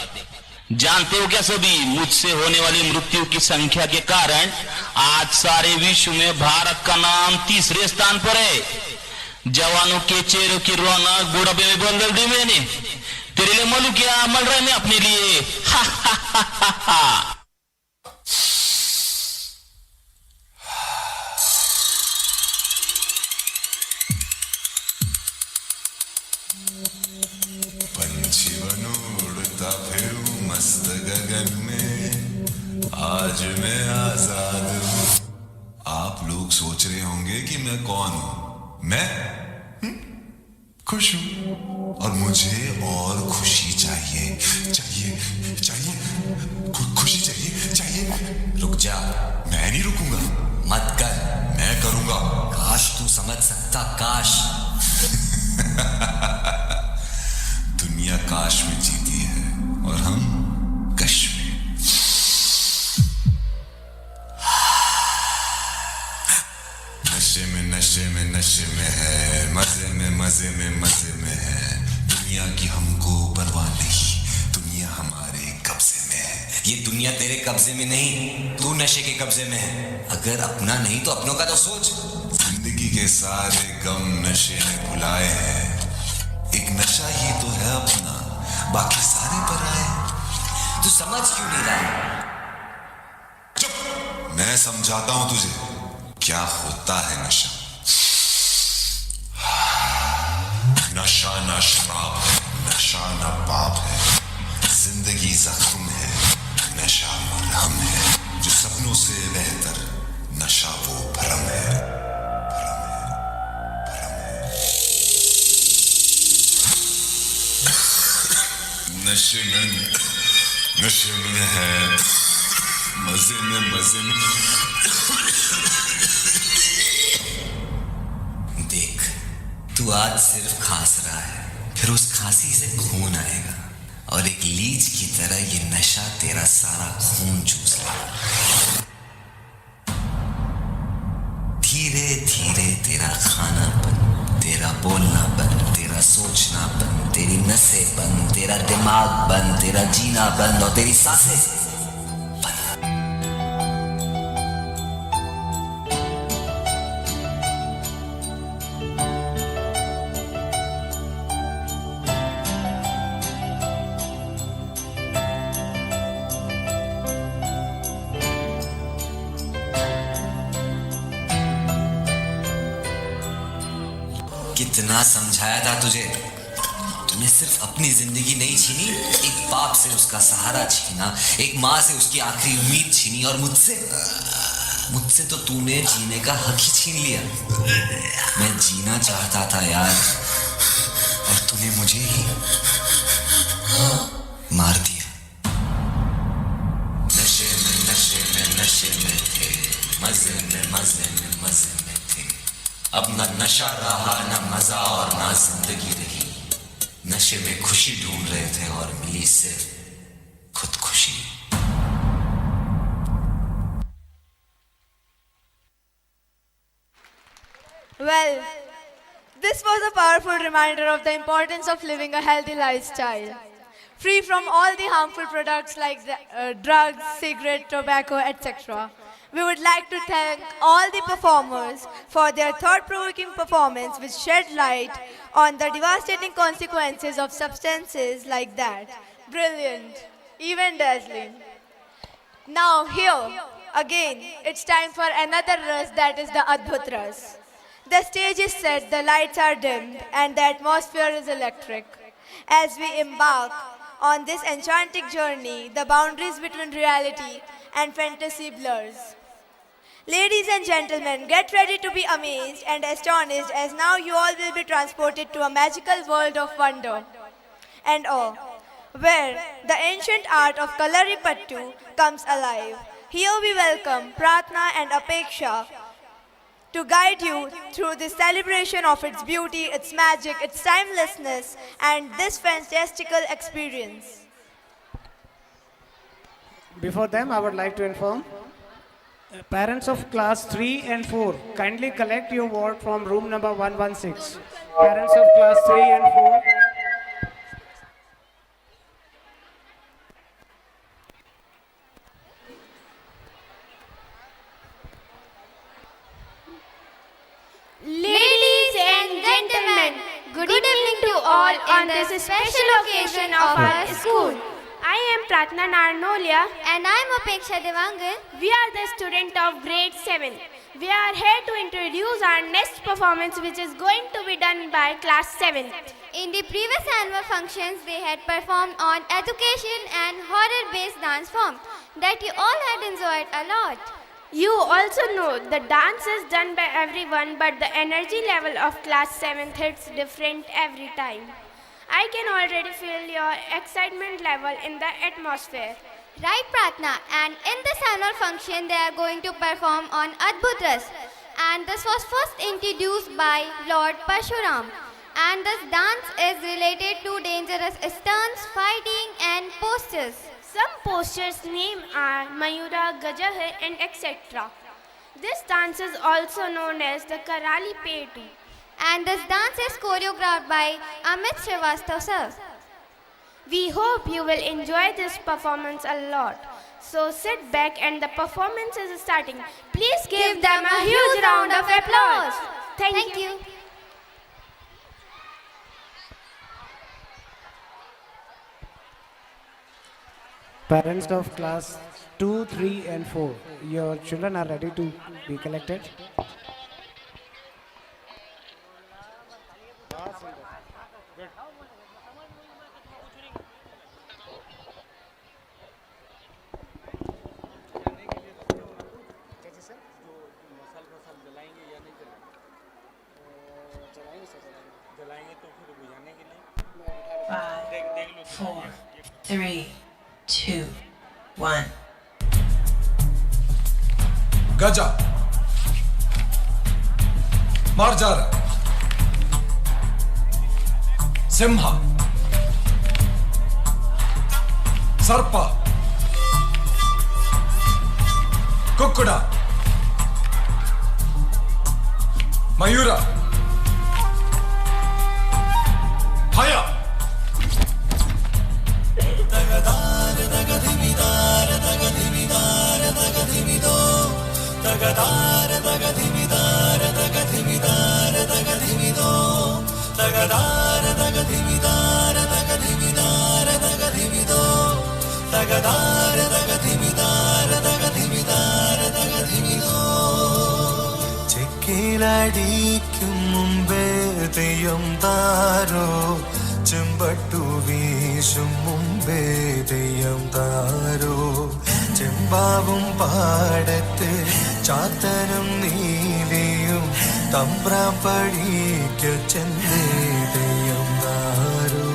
जानते हो क्या सभी मुझसे होने वाली मृत्यु की संख्या के कारण आज सारे विश्व में भारत का नाम तीसरे स्थान पर है जवानों के चेहरों की रौनक बुढ़ापे में बदल दी मैंने तेरे लिए मलू क्या मल रहा है मैं अपने लिए हा हा हा हा हा पंछी बनूं उड़ता फिरूं मस्त गगन में आज मैं आजाद हूं आप लोग सोच रहे होंगे कि मैं कौन हूं मैं खुश हूं और मुझे और खुशी चाहिए चाहिए चाहिए खुशी चाहिए चाहिए रुक जा मैं नहीं रुकूंगा मत कर मैं करूंगा काश तू समझ सकता काश दुनिया काश में जीती है और हम कश में नशे में है मजे में है दुनिया की हमको परवाह नहीं दुनिया हमारे कब्जे में है ये दुनिया तेरे कब्जे में नहीं तू नशे के कब्जे में है अगर अपना नहीं तो अपनों का तो सोच जिंदगी के सारे गम नशे ने भुलाए हैं एक नशा ही तो है अपना बाकी सारे पराए तू समझ क्यों नहीं रहा चुप मैं समझाता हूं तुझे क्या होता है नशा नशा न शराब है नशा न पाप है जिंदगी जख्म है नशा मरहम है जो सपनों से बेहतर नशा वो भरम है नशे में है मजे में देख तू आज सिर्फ खांस रहा है फिर उस खांसी से खून आएगा और एक लीच की तरह ये नशा तेरा सारा खून चूस लेगा धीरे धीरे तेरा खाना बंद तेरा बोलना बंद तेरा सोचना बंद तेरी नसें बंद तेरा दिमाग बंद तेरा जीना बंद और तेरी सांसें कितना समझाया था तुझे तूने सिर्फ अपनी जिंदगी नहीं छीनी एक बाप से उसका सहारा छीना एक माँ से उसकी आखिरी उम्मीद छीनी और मुझसे तो तूने जीने का हक ही छीन लिया मैं जीना चाहता था यार और तूने मुझे ही मार दिया नशे में थे मजे में थे अब न नशा रहा न मजा और ना जिंदगी रही नशे में खुशी ढूंढ रहे थे और मिली सिर्फ खुदकुशी Well, this was a powerful reminder of the importance of living a healthy lifestyle, free from all the harmful products like drugs, cigarette, tobacco, etc. We would like to thank all the performers for their thought-provoking performance which shed light on the devastating consequences of substances like that. Brilliant, even dazzling. Now here, again, it's time for another ras, that is the Adbhut Ras. The stage is set, the lights are dimmed, and the atmosphere is electric. As we embark on this enchanting journey, the boundaries between reality and fantasy blurs. Ladies and gentlemen, get ready to be amazed and astonished as now you all will be transported to a magical world of wonder and awe, where the ancient art of Kalaripattu comes alive. Here we welcome Pratna and Apeksha to guide you through this celebration of its beauty, its magic, its timelessness, and this fantastical experience. Before them, I would like to inform parents of class 3 and 4, kindly collect your vote from room number 116. Parents of class 3 and 4. Ladies and gentlemen, good evening to all on this special occasion of our school. I am Pratna Narnolia And I'm Apeksha Devangan. We are the student of grade 7. We are here to introduce our next performance which is going to be done by class 7. In the previous annual functions, they had performed on education and horror-based dance form that you all had enjoyed a lot. You also know the dance is done by everyone, but the energy level of class 7 hits different every time. I can already feel your excitement level in the atmosphere. Right, Pratna. And in this annual function, they are going to perform on Adbhut Ras. And this was first introduced by Lord Parshuram. And this dance is related to dangerous stunts, fighting and postures. Some postures name are Mayura, Gajah and etc. This dance is also known as the Karali Petu. And this dance is choreographed by Amit Srivastava sir. We hope you will enjoy this performance a lot. So sit back and the performance is starting. Please give them a huge round of applause. Thank you. Parents of class 2, 3 and 4, your children are ready to be collected. Five, 4, 3, 2, 1. गजा मार्जार सिंह सर्प कुक्कुड़ मयूर हया ചെക്കിലടിക്കും മുമ്പേ തെയ്യം താരോ ചെമ്പട്ടു വീശും മുമ്പേ തെയ്യം താരോ ചെമ്പാവും പാടത്ത് ചാത്തനും നീലിയും തമ്പ്രാൻ പടിക്കു ചെന്നേ Theyyam താരോ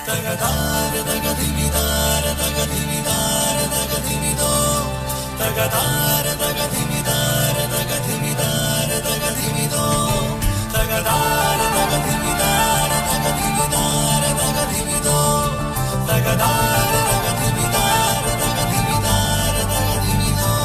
തകതാര തകതിമിതാര തകതിമിതാര തകതിമിതോ തകതാര തകതിമിതാര തകതിമിതാര തകതിമിതോ തകതാര തകതിമിതാര തകതിമിതാര തകതിമിതോ തകതാര തകതിമിതാര തകതിമിതാര തകതിമിതോ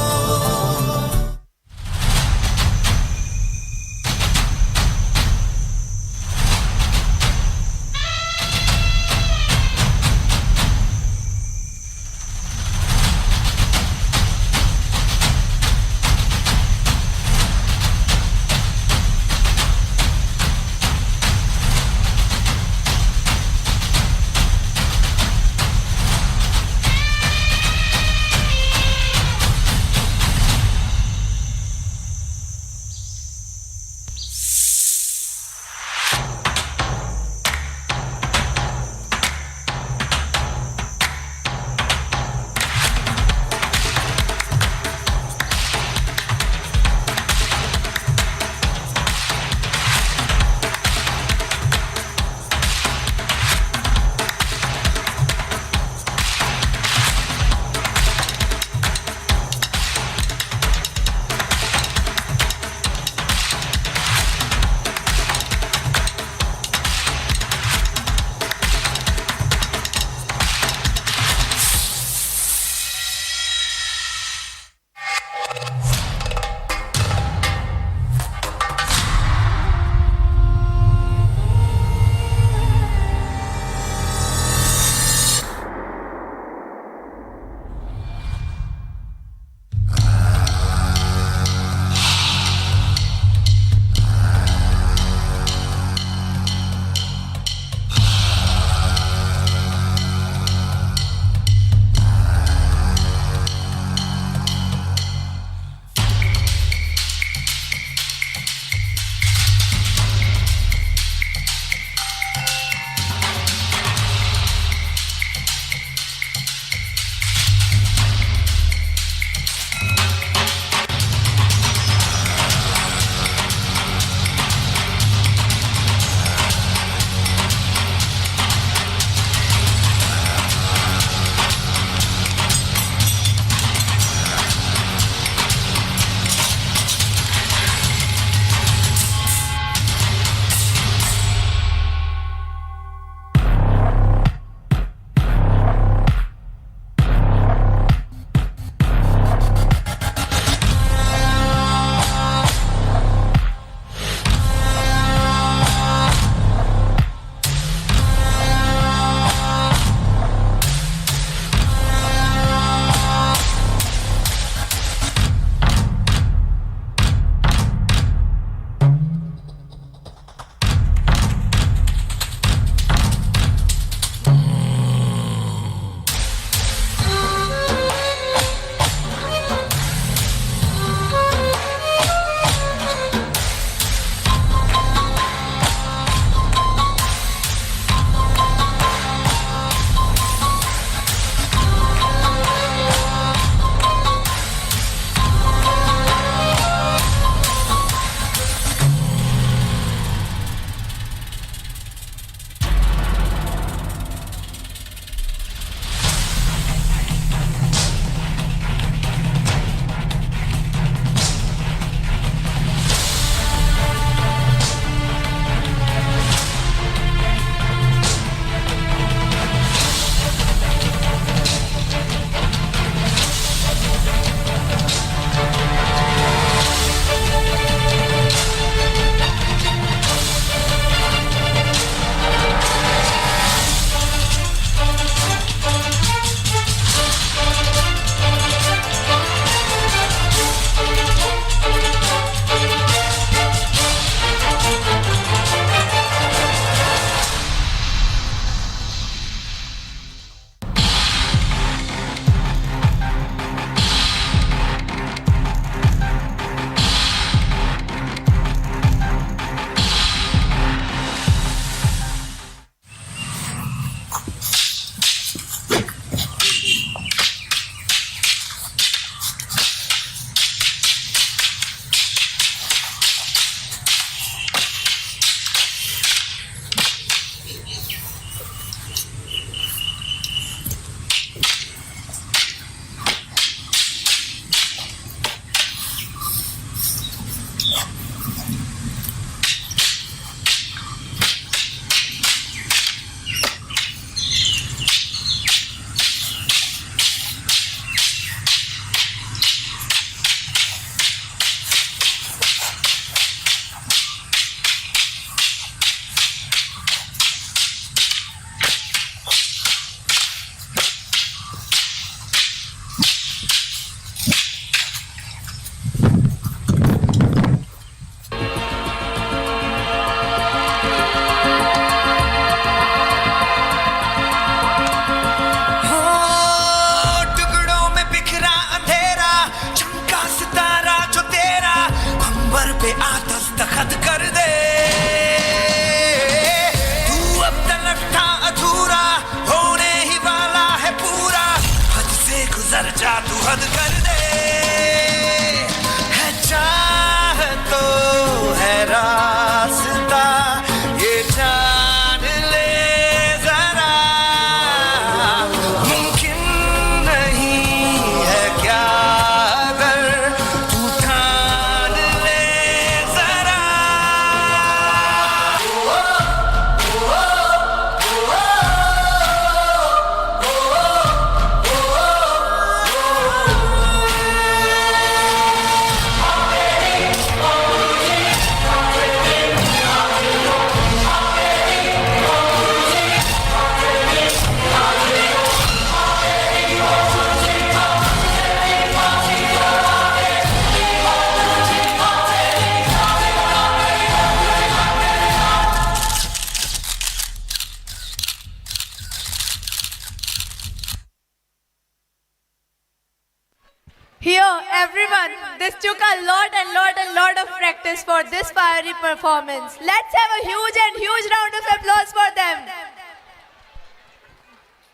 lot of practice for this fiery performance. Let's have a huge round of applause for them.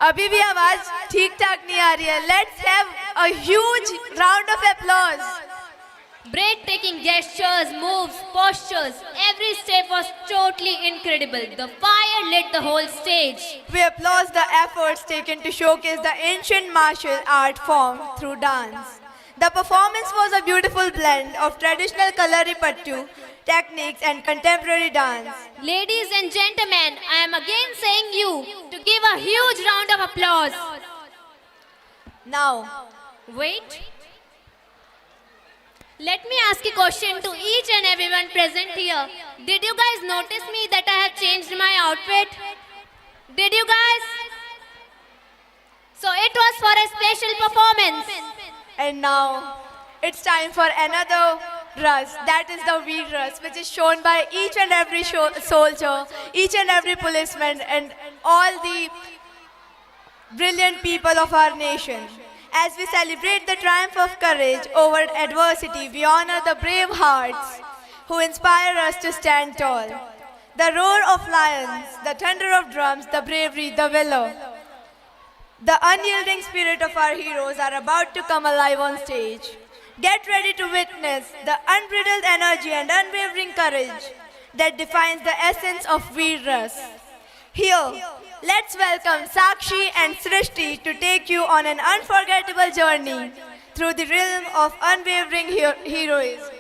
अभी भी आवाज ठीक ठाक नहीं आ रही है. Let's have a huge round of applause. Breathtaking gestures, moves, postures, every step was totally incredible. The fire lit the whole stage. We applaud the efforts taken to showcase the ancient martial art form through dance. The performance was a beautiful blend of traditional Kalaripattu techniques and contemporary dance. Ladies and gentlemen, I am again saying you to give a huge round of applause. Now, wait. Let me ask a question to each and everyone present here. Did you guys notice me that I have changed my outfit? Did you guys? So it was for a special performance. And now, it's time for another Ras, that is the Veer Ras, which is shown by each and every soldier, each and every policeman, and all the brilliant people of our nation. As we celebrate the triumph of courage over adversity, we honor the brave hearts who inspire us to stand tall. The roar of lions, the thunder of drums, the bravery, the valor, the unyielding spirit of our heroes are about to come alive on stage. Get ready to witness the unbridled energy and unwavering courage that defines the essence of Veer Ras. Here, let's welcome Sakshi and Srishti to take you on an unforgettable journey through the realm of unwavering heroism.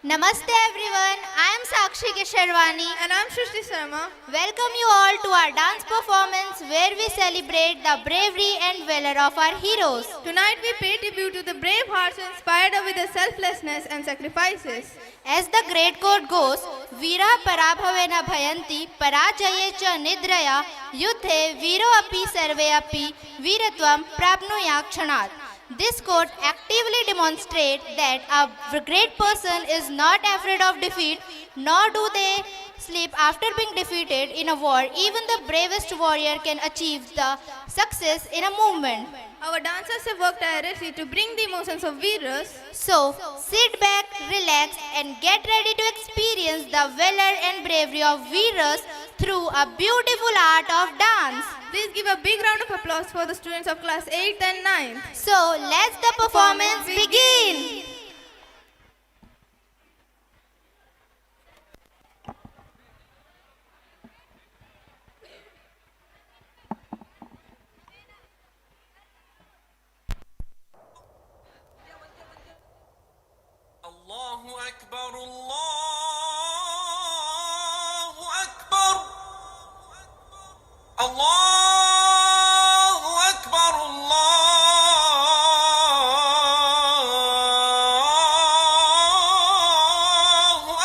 Namaste everyone, I am Sakshi Kesharwani and I am Shrishti Sharma. Welcome you all to our dance performance where we celebrate the bravery and valor of our heroes. Tonight we pay tribute to the brave hearts inspired with their selflessness and sacrifices. As the great quote goes, Veera parabhavena bhayanti parajaye cha nidraya yudhe viro api sarve api veeratvam prapnuya kshanat. This quote actively demonstrates that a great person is not afraid of defeat, nor do they sleep after being defeated in a war. Even the bravest warrior can achieve the success in a movement. Our dancers have worked tirelessly to bring the emotions of Veer Ras. So, sit back, relax and get ready to experience the valor and bravery of Veer Ras through a beautiful art of dance. Please give a big round of applause for the students of class 8th and 9th. So, let the performance begin. Allahu Akbar, Allahu Akbar, Allahu Akbar, Allahu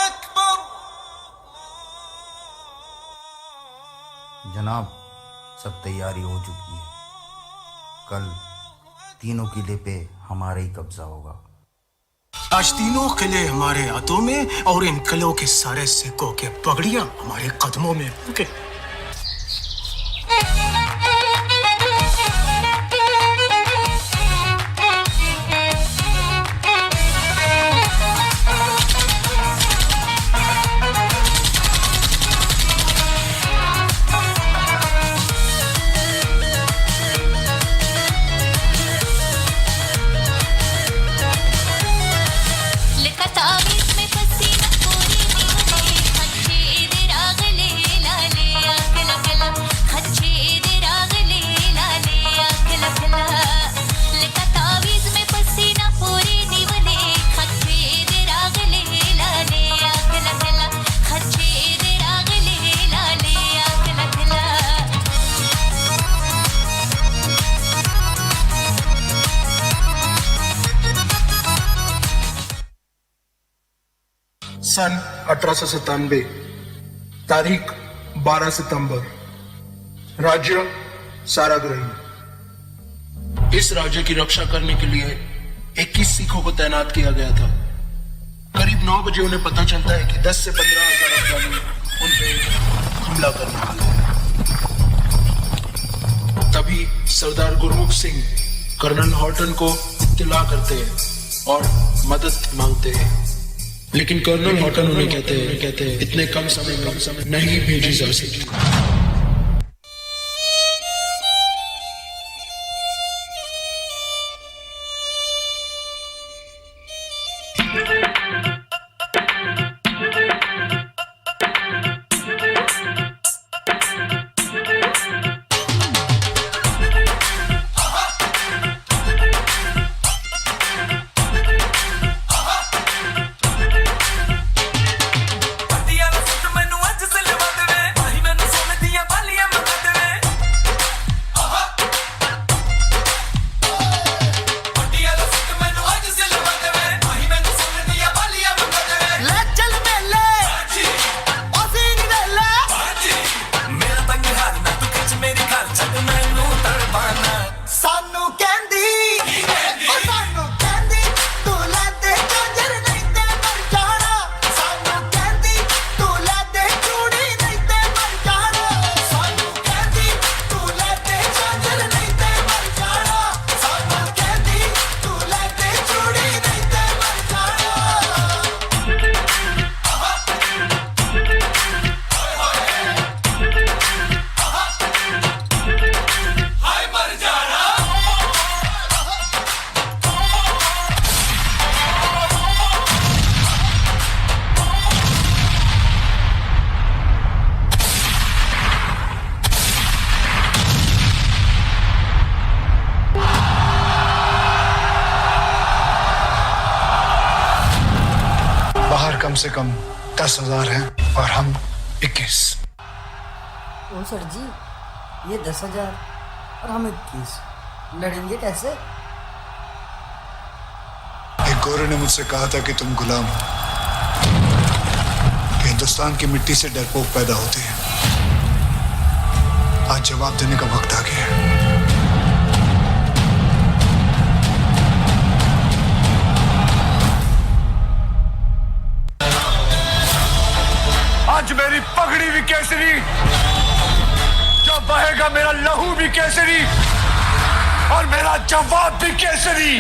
Akbar. जनाब, सब तैयारी हो चुकी है. कल तीनों किले पे हमारा ही कब्जा होगा. आज तीनों किले हमारे हाथों में और इन किलों के सारे सिक्कों के पगड़ियां हमारे कदमों में. ओके. सन 1897, तारीख 12 सितंबर, राज्य साराग्रही. इस राज्य की रक्षा करने के लिए 21 सिखों को तैनात किया गया था. करीब 9 बजे उन्हें पता चलता है कि 10 से 15,000 अफगानी उन पे हमला करने वाले हैं। तभी सरदार गुरमुख सिंह कर्नल हॉटन को इत्तला करते हैं और मदद मांगते हैं, लेकिन कर्नल हॉटन उन्हें कहते हैं इतने कम समय नहीं भेजी जा सकती। कम से कम 10,000 हैं और हम 21। ओ सर जी, ये 10,000 और हम 21 लड़ेंगे कैसे? एक गोरे ने मुझसे कहा था कि तुम गुलाम हो, हिंदुस्तान की मिट्टी से डरपोक पैदा होते हैं। आज जवाब देने का वक्त आ गया है। आज मेरी पगड़ी भी केसरी, जो बहेगा मेरा लहू भी केसरी और मेरा जवाब भी केसरी।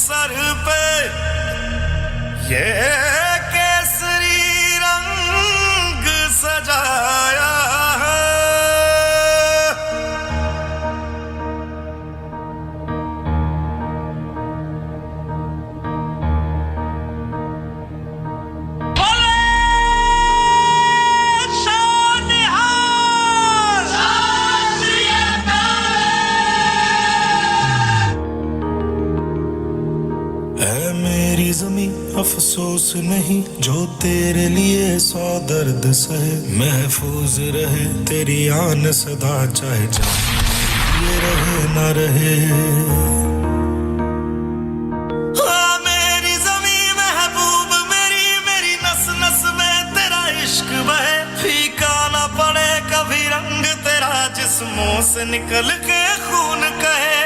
सर पे ये केसरी रंग सजाया है। अफसोस नहीं जो तेरे लिए 100 दर्द सहे, महफूज रहे तेरी आन सदा, चाहे जान ये रहे ना रहे। मेरी ज़मीं महबूब मेरी, मेरी नस नस में तेरा इश्क बहे, फीका ना पड़े कभी रंग तेरा, जिस्मों से निकल के खून कहे।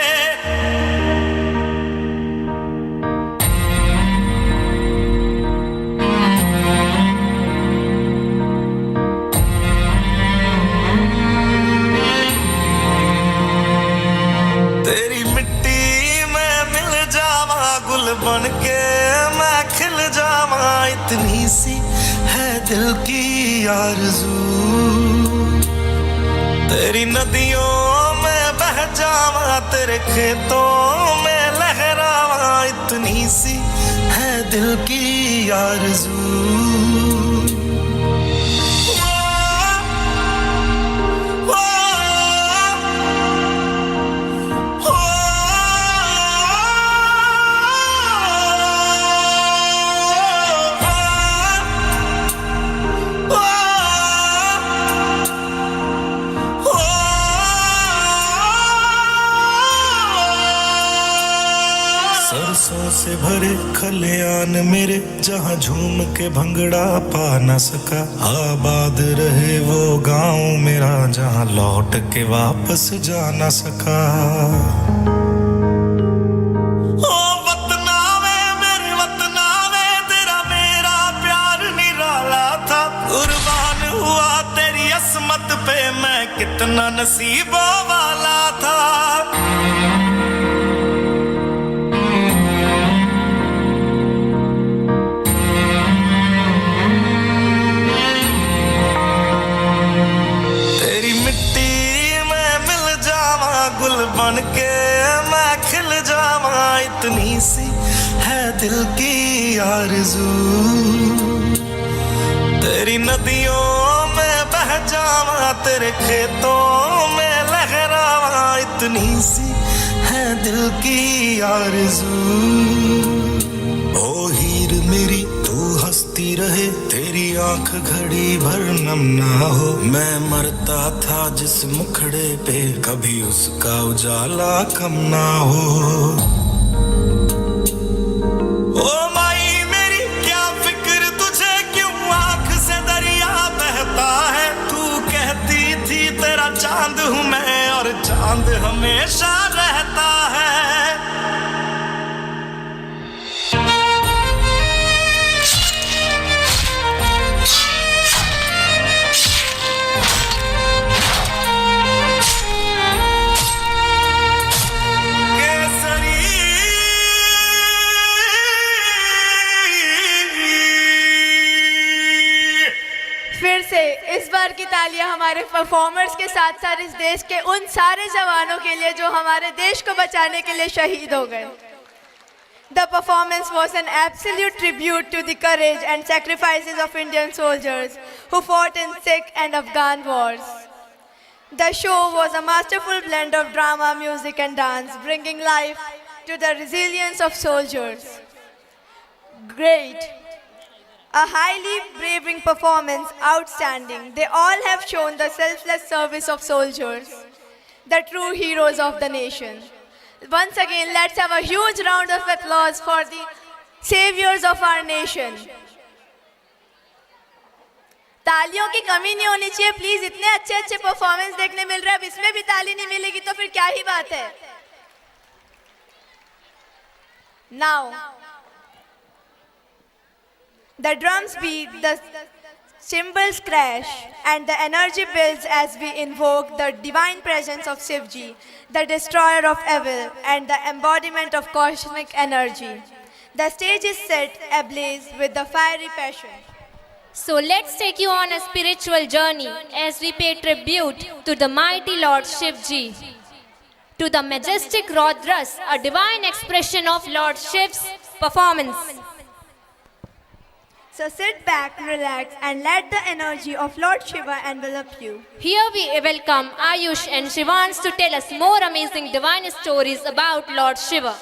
बन के मैं खिल जावा, इतनी सी है दिल की आरज़ू, तेरी नदियों में बह जावा, तेरे खेतों में लहरावा, इतनी सी है दिल की आरज़ू। सांसों से भरे खलियान मेरे, जहाँ झूम के भंगड़ा पा न सका। आबाद रहे वो गांव मेरा, जहाँ लौट के वापस जा न सका। ओ वतना वे मेरे वतना वे, तेरा मेरा प्यार निराला था। कुर्बान हुआ तेरी असमत पे, मैं कितना नसीबों वाला था। गुल बन के मैं खिल जावा, इतनी सी है दिल की आरज़ू। तेरी नदियों में बह जावा, तेरे खेतों में लहरावा, इतनी सी है दिल की आरज़ू। ओ हीर मेरी तू हंसती रहे, तेरी आंख घड़ी भर नम ना हो। मैं मरता था जिस मुखड़े पे, कभी उसका उजाला कम ना हो। ओ माई मेरी क्या फिक्र तुझे, क्यों आंख से दरिया बहता है। तू कहती थी तेरा चांद हूँ मैं, और चांद हमेशा रहता है। इस बार की तालियां हमारे परफॉर्मर्स के साथ साथ इस देश के उन सारे जवानों के लिए जो हमारे देश को बचाने के लिए शहीद हो गए। The performance was an absolute tribute to the courage and sacrifices of Indian soldiers who fought in Sikh and Afghan wars. The show was a masterful blend of drama, music and dance, bringing life to the resilience of soldiers. Great. A highly braving performance, outstanding. They all have shown the selfless service of soldiers, the true heroes of the nation. Once again, let's have a huge round of applause for the saviors of our nation. तालियों की कमी नहीं होनी चाहिए please, इतने अच्छे अच्छे performance देखने मिल रहे हैं, अब इसमें भी ताली नहीं मिलेगी तो फिर क्या ही बात है। Now, the drums beat, the cymbals crash, and the energy builds as we invoke the divine presence of Shivji, the destroyer of evil and the embodiment of cosmic energy. The stage is set ablaze with the fiery passion. So let's take you on a spiritual journey as we pay tribute to the mighty Lord Shivji. To the majestic Rodras, a divine expression of Lord Shiv's performance. So sit back, relax, and let the energy of Lord Shiva envelop you. Here we welcome Ayush and Shivans to tell us more amazing divine stories about Lord Shiva.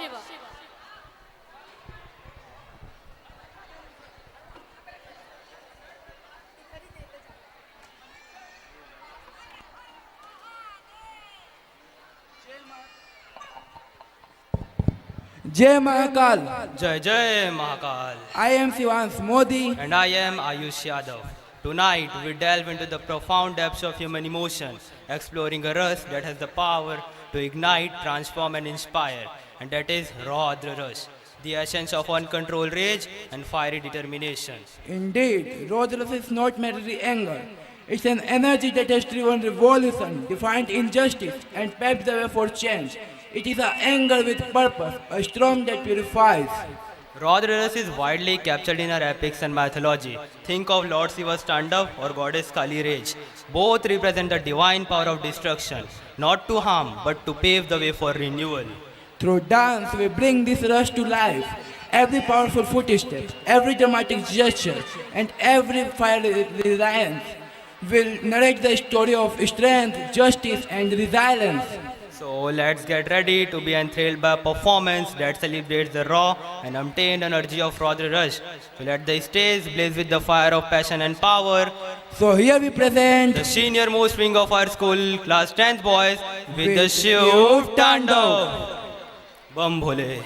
Jai Mahakal. Jai Jai Mahakal. I am Shivans Modi. And I am Ayush Yadav. Tonight we delve into the profound depths of human emotion, exploring a rus that has the power to ignite, transform and inspire. And that is Raudra Rus, the essence of uncontrolled rage and fiery determination. Indeed, Raudra is not merely anger. It's an energy that has driven revolution, defined injustice and paved the way for change. It is an anger with purpose, a storm that purifies. Raudra is widely captured in our epics and mythology. Think of Lord Shiva's Tandav or Goddess Kali rage. Both represent the divine power of destruction, not to harm, but to pave the way for renewal. Through dance, we bring this rush to life. Every powerful footstep, every dramatic gesture, and every fiery reliance will narrate the story of strength, justice, and resilience. So let's get ready to be enthralled by a performance that celebrates the raw and untamed energy of Raudra Rush. So let the stage blaze with the fire of passion and power. So here we present the senior most wing of our school, class 10th boys, with the Shiv Tandav. Bam Bhole.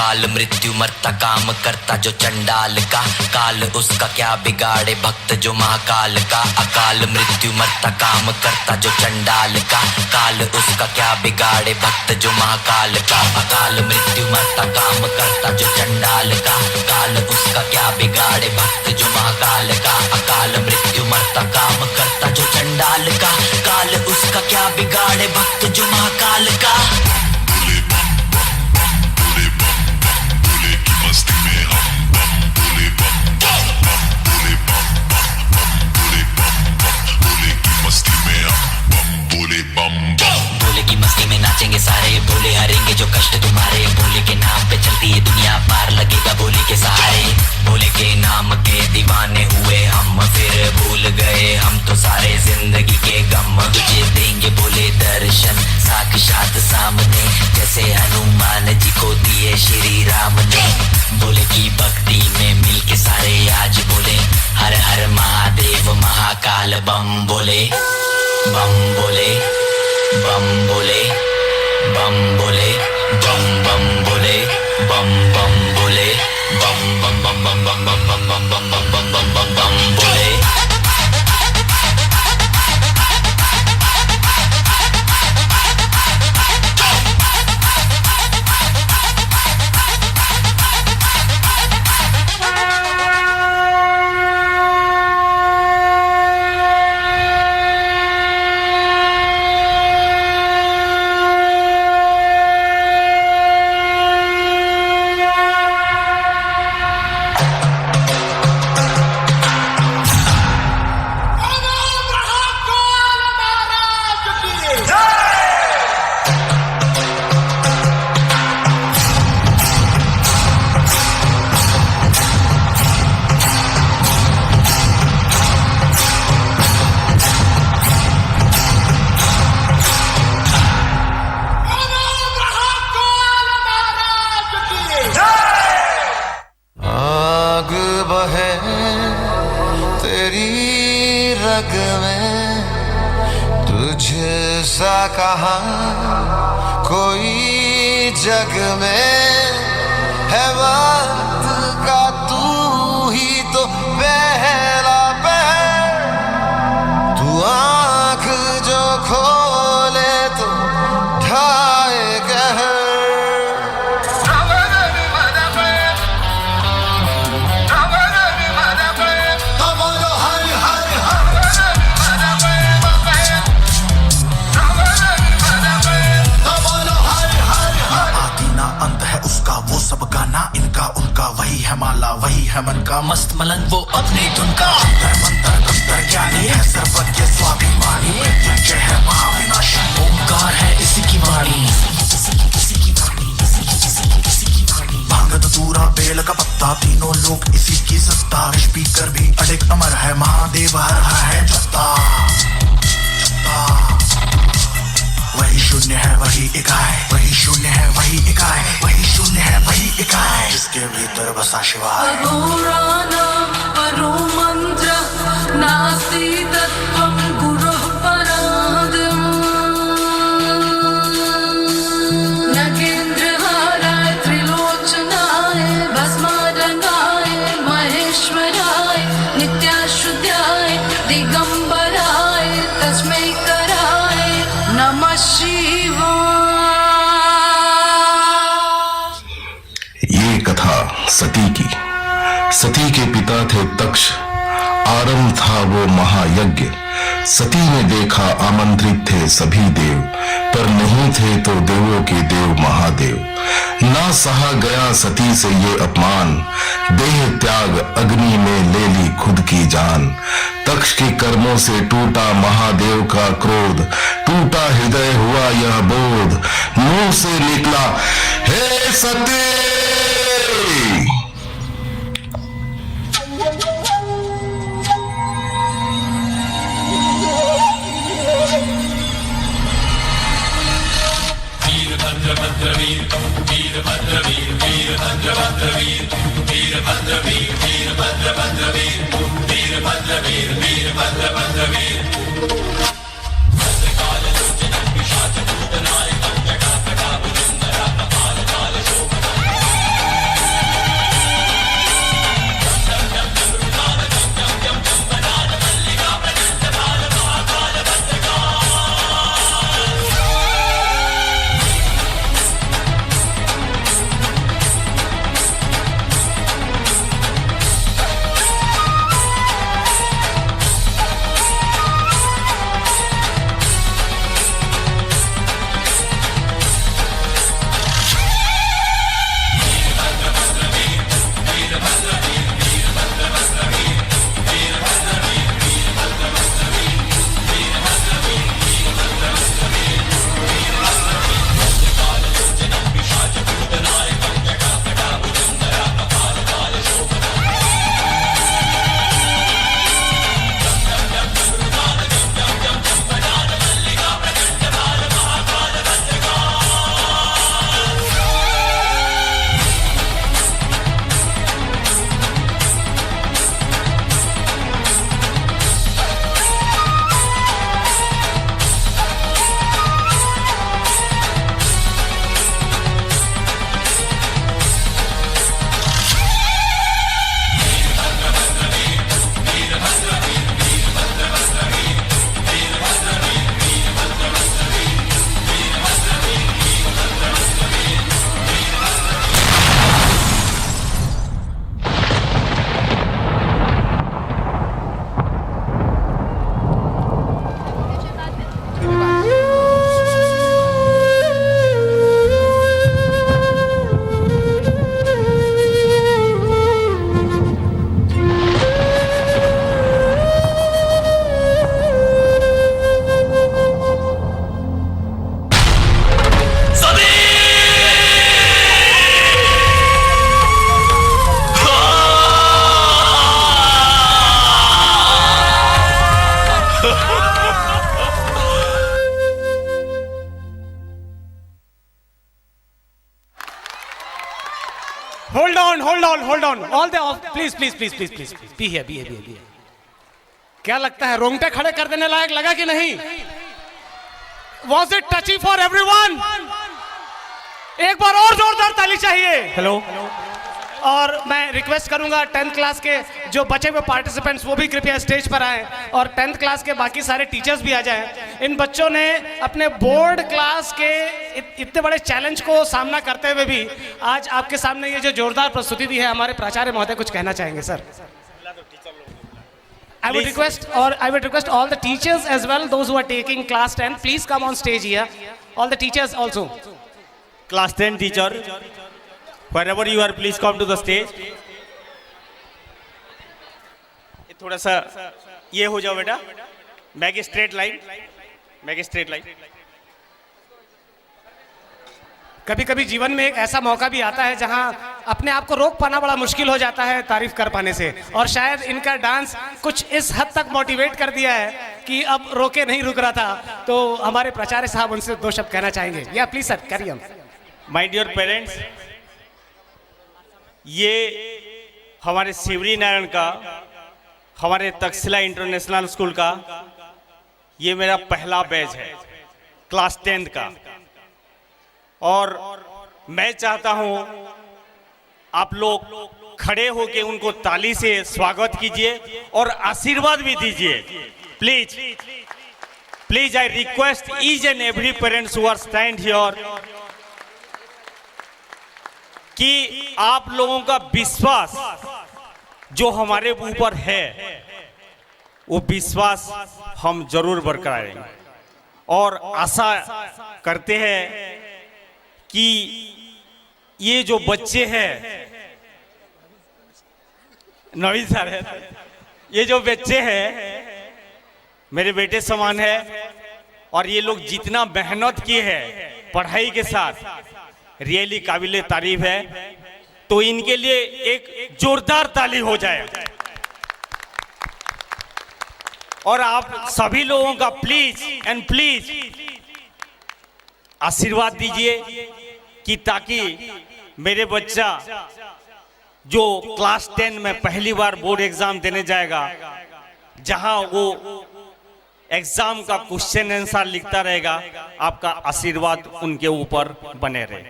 अकाल मृत्यु मरता काम करता जो चंडाल का, काल उसका क्या बिगाड़े भक्त जो महाकाल का। अकाल मृत्यु मरता काम करता जो चंडाल का, काल उसका क्या बिगाड़े भक्त जो महाकाल का। अकाल मृत्यु मरता काम करता जो चंडाल का, काल उसका क्या बिगाड़े भक्त जो महाकाल का। अकाल मृत्यु मरता काम करता जो चंडाल का, काल उसका क्या बिगाड़े भक्त जो महाकाल का। भोले की मस्ती में नाचेंगे सारे, भोले हरेंगे जो कष्ट तुम्हारे। भोले के नाम पे चलती है दुनिया, पार लगेगा भोले के सहारे। भोले के नाम के दीवाने हुए हम, फिर भूल गए हम तो सारे जिंदगी के गम। तुझे देंगे भोले दर्शन साक्षात सामने, जैसे हनुमान जी को दिए श्री राम ने। भोले की भक्ति में मिल के सारे आज बोले, हर हर महादेव महाकाल बम बोले। बम बोले, बम बोले, बम बोले, बम बम बोले, बम बम बोले, बम बम बम बम बम बम बम बम बम बम बम बम बम बोले। कहाँ कोई जग में है वक्त का, तू ही तो पहला पहर। तू आँख जो खोले तो ढाए कहर। वही है माला वही है मन का मस्त मलंग वो अपनी धुन का। मंत्र तंत्र ज्ञानी है सर्वज्ञ स्वाभिमानी, यज्ञ है महाविनाशी ओंकार है इसी की वाणी। भांग धतूरा बेल का पत्ता तीनों लोग इसी की सत्ता। स्पीकर भी अडिग अमर है महादेव हर है जत्ता। वही शून्य है वही इकाई, वही शून्य है वही इकाई, वही शून्य है वही इकाई, जिसके भीतर बसा शिवाय। परो मंत्र नास्ति तत्त्वं गुरुः पराद्। नगेन्द्रहाराय त्रिलोचनाय भस्मारंगाय महेश्वराय नित्याशुद्धाय दिगंबराय तस्मै कराय नमः शिवाय। ये कथा सती की। सती के पिता थे तक्ष, आरंभ था वो महायज्ञ। सती ने देखा आमंत्रित थे सभी देव, पर नहीं थे तो देवों के देव महादेव। ना सहा गया सती से ये अपमान, देह त्याग अग्नि में ले ली खुद की जान। तक्ष के कर्मों से टूटा महादेव का क्रोध, टूटा हृदय हुआ यह बोध, मुंह से निकला हे सती। Hold on. All the please. Be here. क्या लगता है रोंगटे खड़े कर देने लायक लगा कि नहीं? Was it touchy for everyone? एक बार और जोरदार ताली चाहिए. हेलो. और मैं रिक्वेस्ट करूंगा 10th क्लास के जो बचे हुए पार्टिसिपेंट्स वो भी कृपया स्टेज पर आएं और 10th क्लास के बाकी सारे टीचर्स भी आ जाएं. इन बच्चों ने अपने बोर्ड क्लास के इतने बड़े चैलेंज को सामना करते हुए भी आज आपके सामने ये जो जोरदार प्रस्तुति दी है, हमारे प्राचार्य महोदय कुछ कहना चाहेंगे sir. I would request all the teachers as well, those who are taking class 10, please come on stage here. All the teachers also. Class 10 teacher, wherever you are, please come to the stage. थोड़ा सा ये हो जाओ बेटा. Make a straight line. कभी कभी जीवन में एक ऐसा मौका भी आता है जहां अपने आप को रोक पाना बड़ा मुश्किल हो जाता है तारीफ कर पाने से, और शायद इनका डांस कुछ इस हद तक मोटिवेट कर दिया है कि अब रोके नहीं रुक रहा था. तो हमारे प्राचार्य साहब उनसे 2 शब्द कहना चाहेंगे. या please sir, carry on. My dear parents, ये हमारे शिवरी नारायण का, हमारे तक्षशिला इंटरनेशनल स्कूल का ये मेरा पहला बैच है क्लास 10th का, और मैं चाहता हूं आप लोग खड़े होकर उनको ताली से स्वागत कीजिए और आशीर्वाद भी दीजिए. Please I request each and every parents who are stand here कि आप लोगों का विश्वास जो हमारे ऊपर है वो विश्वास हम जरूर बरकरार रखेंगे, और आशा करते हैं कि ये जो बच्चे हैं, नवीन सर है, ये जो बच्चे हैं मेरे बेटे समान है, और ये लोग जितना मेहनत किए हैं पढ़ाई के साथ, रियली काबिले तारीफ है. तो इनके लिए एक जोरदार ताली हो जाए. और आप सभी लोगों का प्लीज आशीर्वाद दीजिए कि ताकि मेरे बच्चा जो क्लास 10 में पहली बार बोर्ड एग्जाम देने जाएगा, जहां वो एग्जाम का क्वेश्चन आंसर लिखता रहेगा, आपका आशीर्वाद उनके ऊपर बने रहे.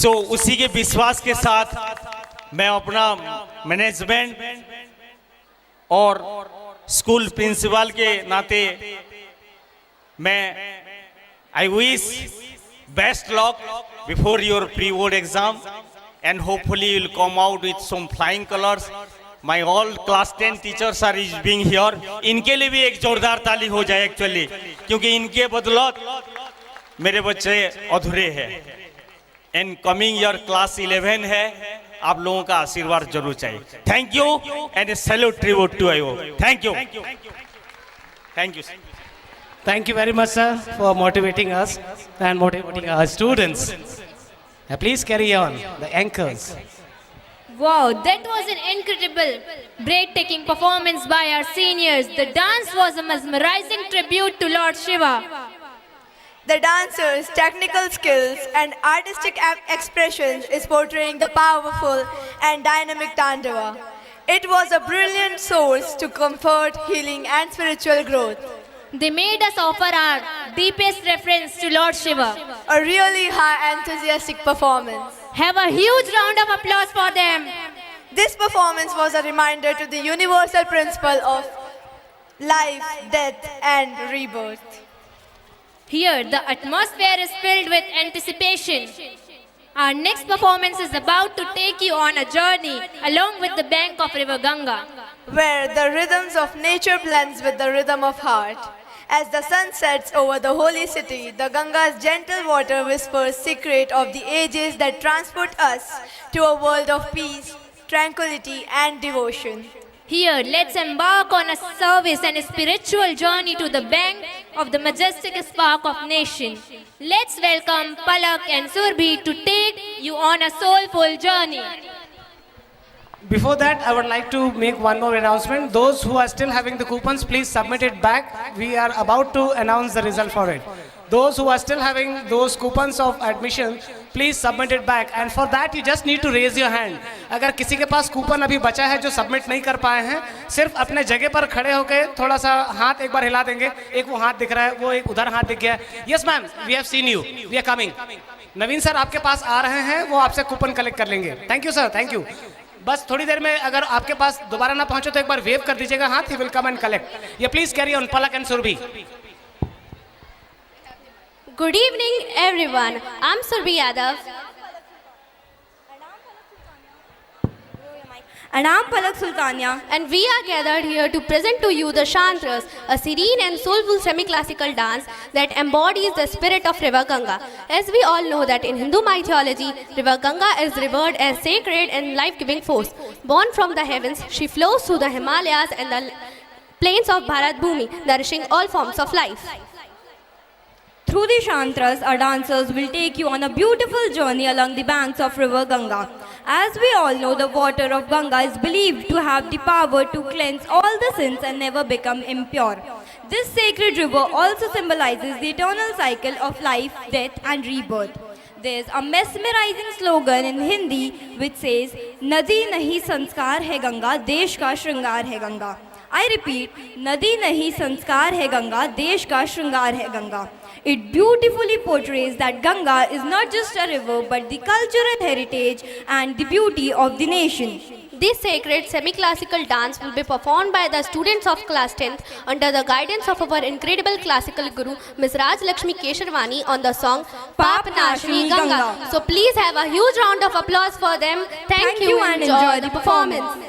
सो उसी के विश्वास के साथ मैं अपना मैनेजमेंट और स्कूल प्रिंसिपल के नाते मैं I wish best luck before your pre-board exam, and hopefully you will come out with some flying colors. My all class 10 teachers are being here. इनके लिए भी एक जोरदार ताली हो जाए एक्चुअली, क्योंकि इनके बदौलत मेरे बच्चे अधूरे हैं. एंड कमिंग ईयर क्लास 11 है, आप लोगों का आशीर्वाद जरूर चाहिए. Thank you and salute tribute to you. Thank you. Thank you very much, sir, for motivating us and motivating our students. Now, please carry on, the anchors. Wow, that was an incredible, breathtaking performance by our seniors. The dance was a mesmerizing tribute to Lord Shiva. The dancers' technical skills and artistic expressions is portraying the powerful and dynamic Tandava. It was a brilliant source to comfort, healing and spiritual growth. They made us offer our deepest reference to Lord Shiva. A really high enthusiastic performance. Have a huge round of applause for them. This performance was a reminder to the universal principle of life, death and rebirth. Here, the atmosphere is filled with anticipation. Our next performance is about to take you on a journey along with the bank of River Ganga, where the rhythms of nature blends with the rhythm of heart. As the sun sets over the holy city, the Ganga's gentle water whispers secret of the ages that transport us to a world of peace, tranquility and devotion. Here, let's embark on a service and a spiritual journey to the bank of the majestic spark of nation. Let's welcome Palak and Surbhi to take you on a soulful journey. Before that, I would like to make one more announcement. Those who are still having the coupons, please submit it back. We are about to announce the result for it. Those who are still having those coupons of admission, please submit it back. And for that, you just need to raise your hand. अगर किसी के पास coupon अभी बचा है जो submit नहीं कर पाए हैं, सिर्फ अपने जगह पर खड़े होकर थोड़ा सा हाथ एक बार हिला देंगे. एक वो हाथ दिख रहा है, वो एक उधर हाथ दिख गया है. Yes, ma'am, we have seen you. We are coming. Naveen sir आपके पास आ रहे हैं, वो आपसे कूपन कलेक्ट कर लेंगे. Thank you, sir. Thank you. बस थोड़ी देर में अगर आपके पास दोबारा ना पहुंचे तो एक बार वेव कर दीजिएगा हाथ. He will come and collect. Yeah, please carry on, Palak and Surbhi. Good evening, everyone. I'm Surbhi Yadav. And I'm Palak Sultania. And we are gathered here to present to you the Shantras, a serene and soulful semi-classical dance that embodies the spirit of River Ganga. As we all know that in Hindu mythology, River Ganga is revered as sacred and life-giving force. Born from the heavens, she flows through the Himalayas and the plains of Bharat Bhumi, nourishing all forms of life. Through the Shantras, our dancers will take you on a beautiful journey along the banks of River Ganga. As we all know, the water of Ganga is believed to have the power to cleanse all the sins and never become impure. This sacred river also symbolizes the eternal cycle of life, death and rebirth. There's a mesmerizing slogan in Hindi which says, Nadi nahi sanskar hai Ganga, desh ka shringar hai Ganga. I repeat, Nadi nahi sanskar hai Ganga, desh ka shringar hai Ganga. It beautifully portrays that Ganga is not just a river but the cultural heritage and the beauty of the nation. This sacred semi-classical dance will be performed by the students of class 10th under the guidance of our incredible classical guru Ms. Raj Lakshmi Kesharwani on the song Paap Nashini Ganga. So please have a huge round of applause for them. Thank you and enjoy the performance.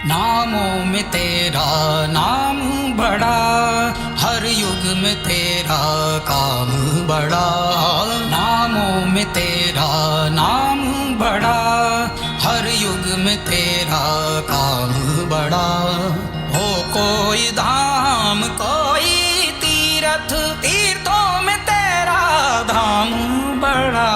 नामों में तेरा नाम बड़ा, हर युग में तेरा काम बड़ा. नामों में तेरा नाम बड़ा, हर युग में तेरा काम बड़ा. हो कोई धाम कोई तीर्थ, तीर्थों में तेरा धाम बड़ा.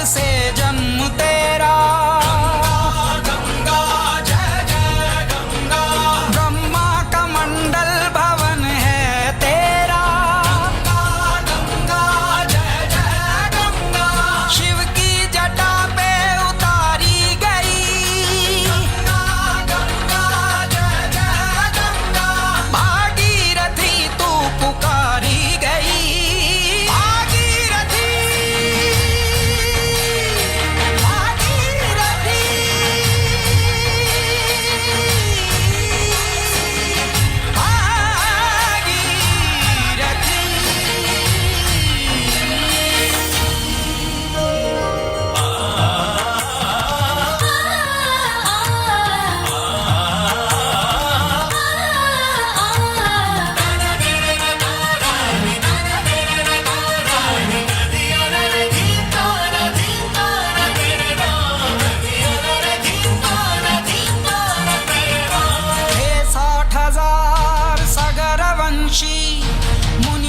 से जन्म तेरा गंगा जय जय गंगा. ब्रह्मा का मंडल भवन है तेरा गंगा गंगा जय जय गंगा. शिव की जटा पे उतारी गई गंगा गंगा जय जय गंगा. भागीरथी तू पुकारी गई.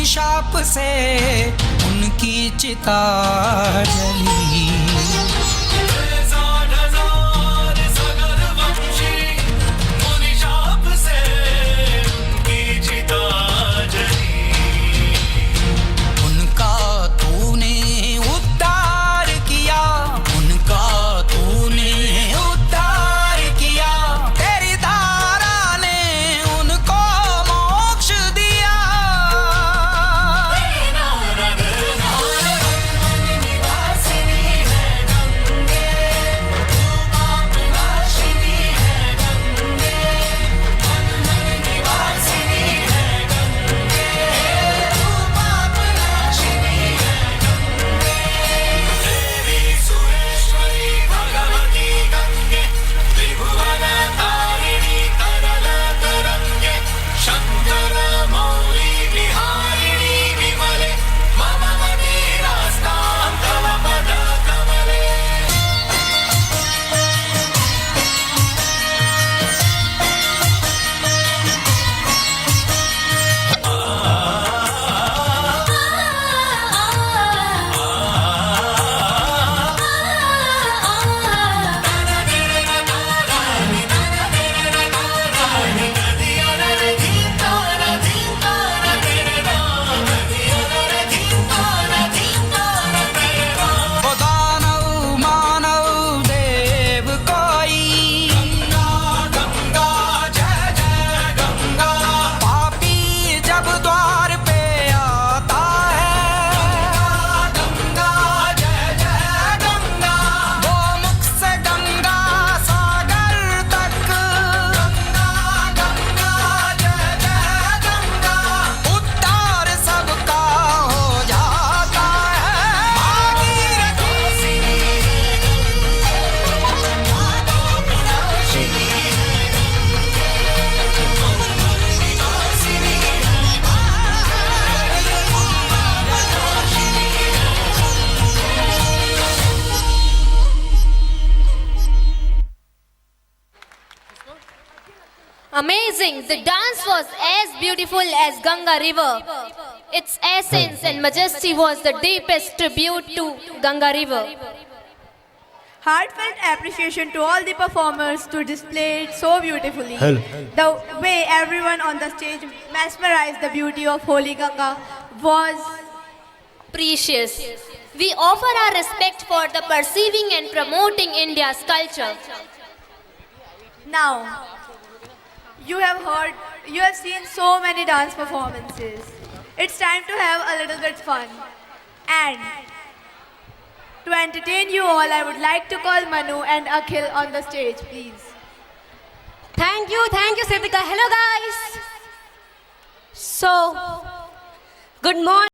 शाप से उनकी चिता जली. शाप Amazing! The dance was as beautiful as Ganga River. Its essence and majesty was the deepest tribute to Ganga River. Heartfelt appreciation to all the performers to display it so beautifully. The way everyone on the stage mesmerized the beauty of Holy Ganga was Precious. We offer our respect for the perceiving and promoting India's culture. Now, you have seen so many dance performances. It's time to have a little bit fun. And to entertain you all, I would like to call Manu and Akhil on the stage, please. Thank you, Siddhika. Hello guys. So, good morning.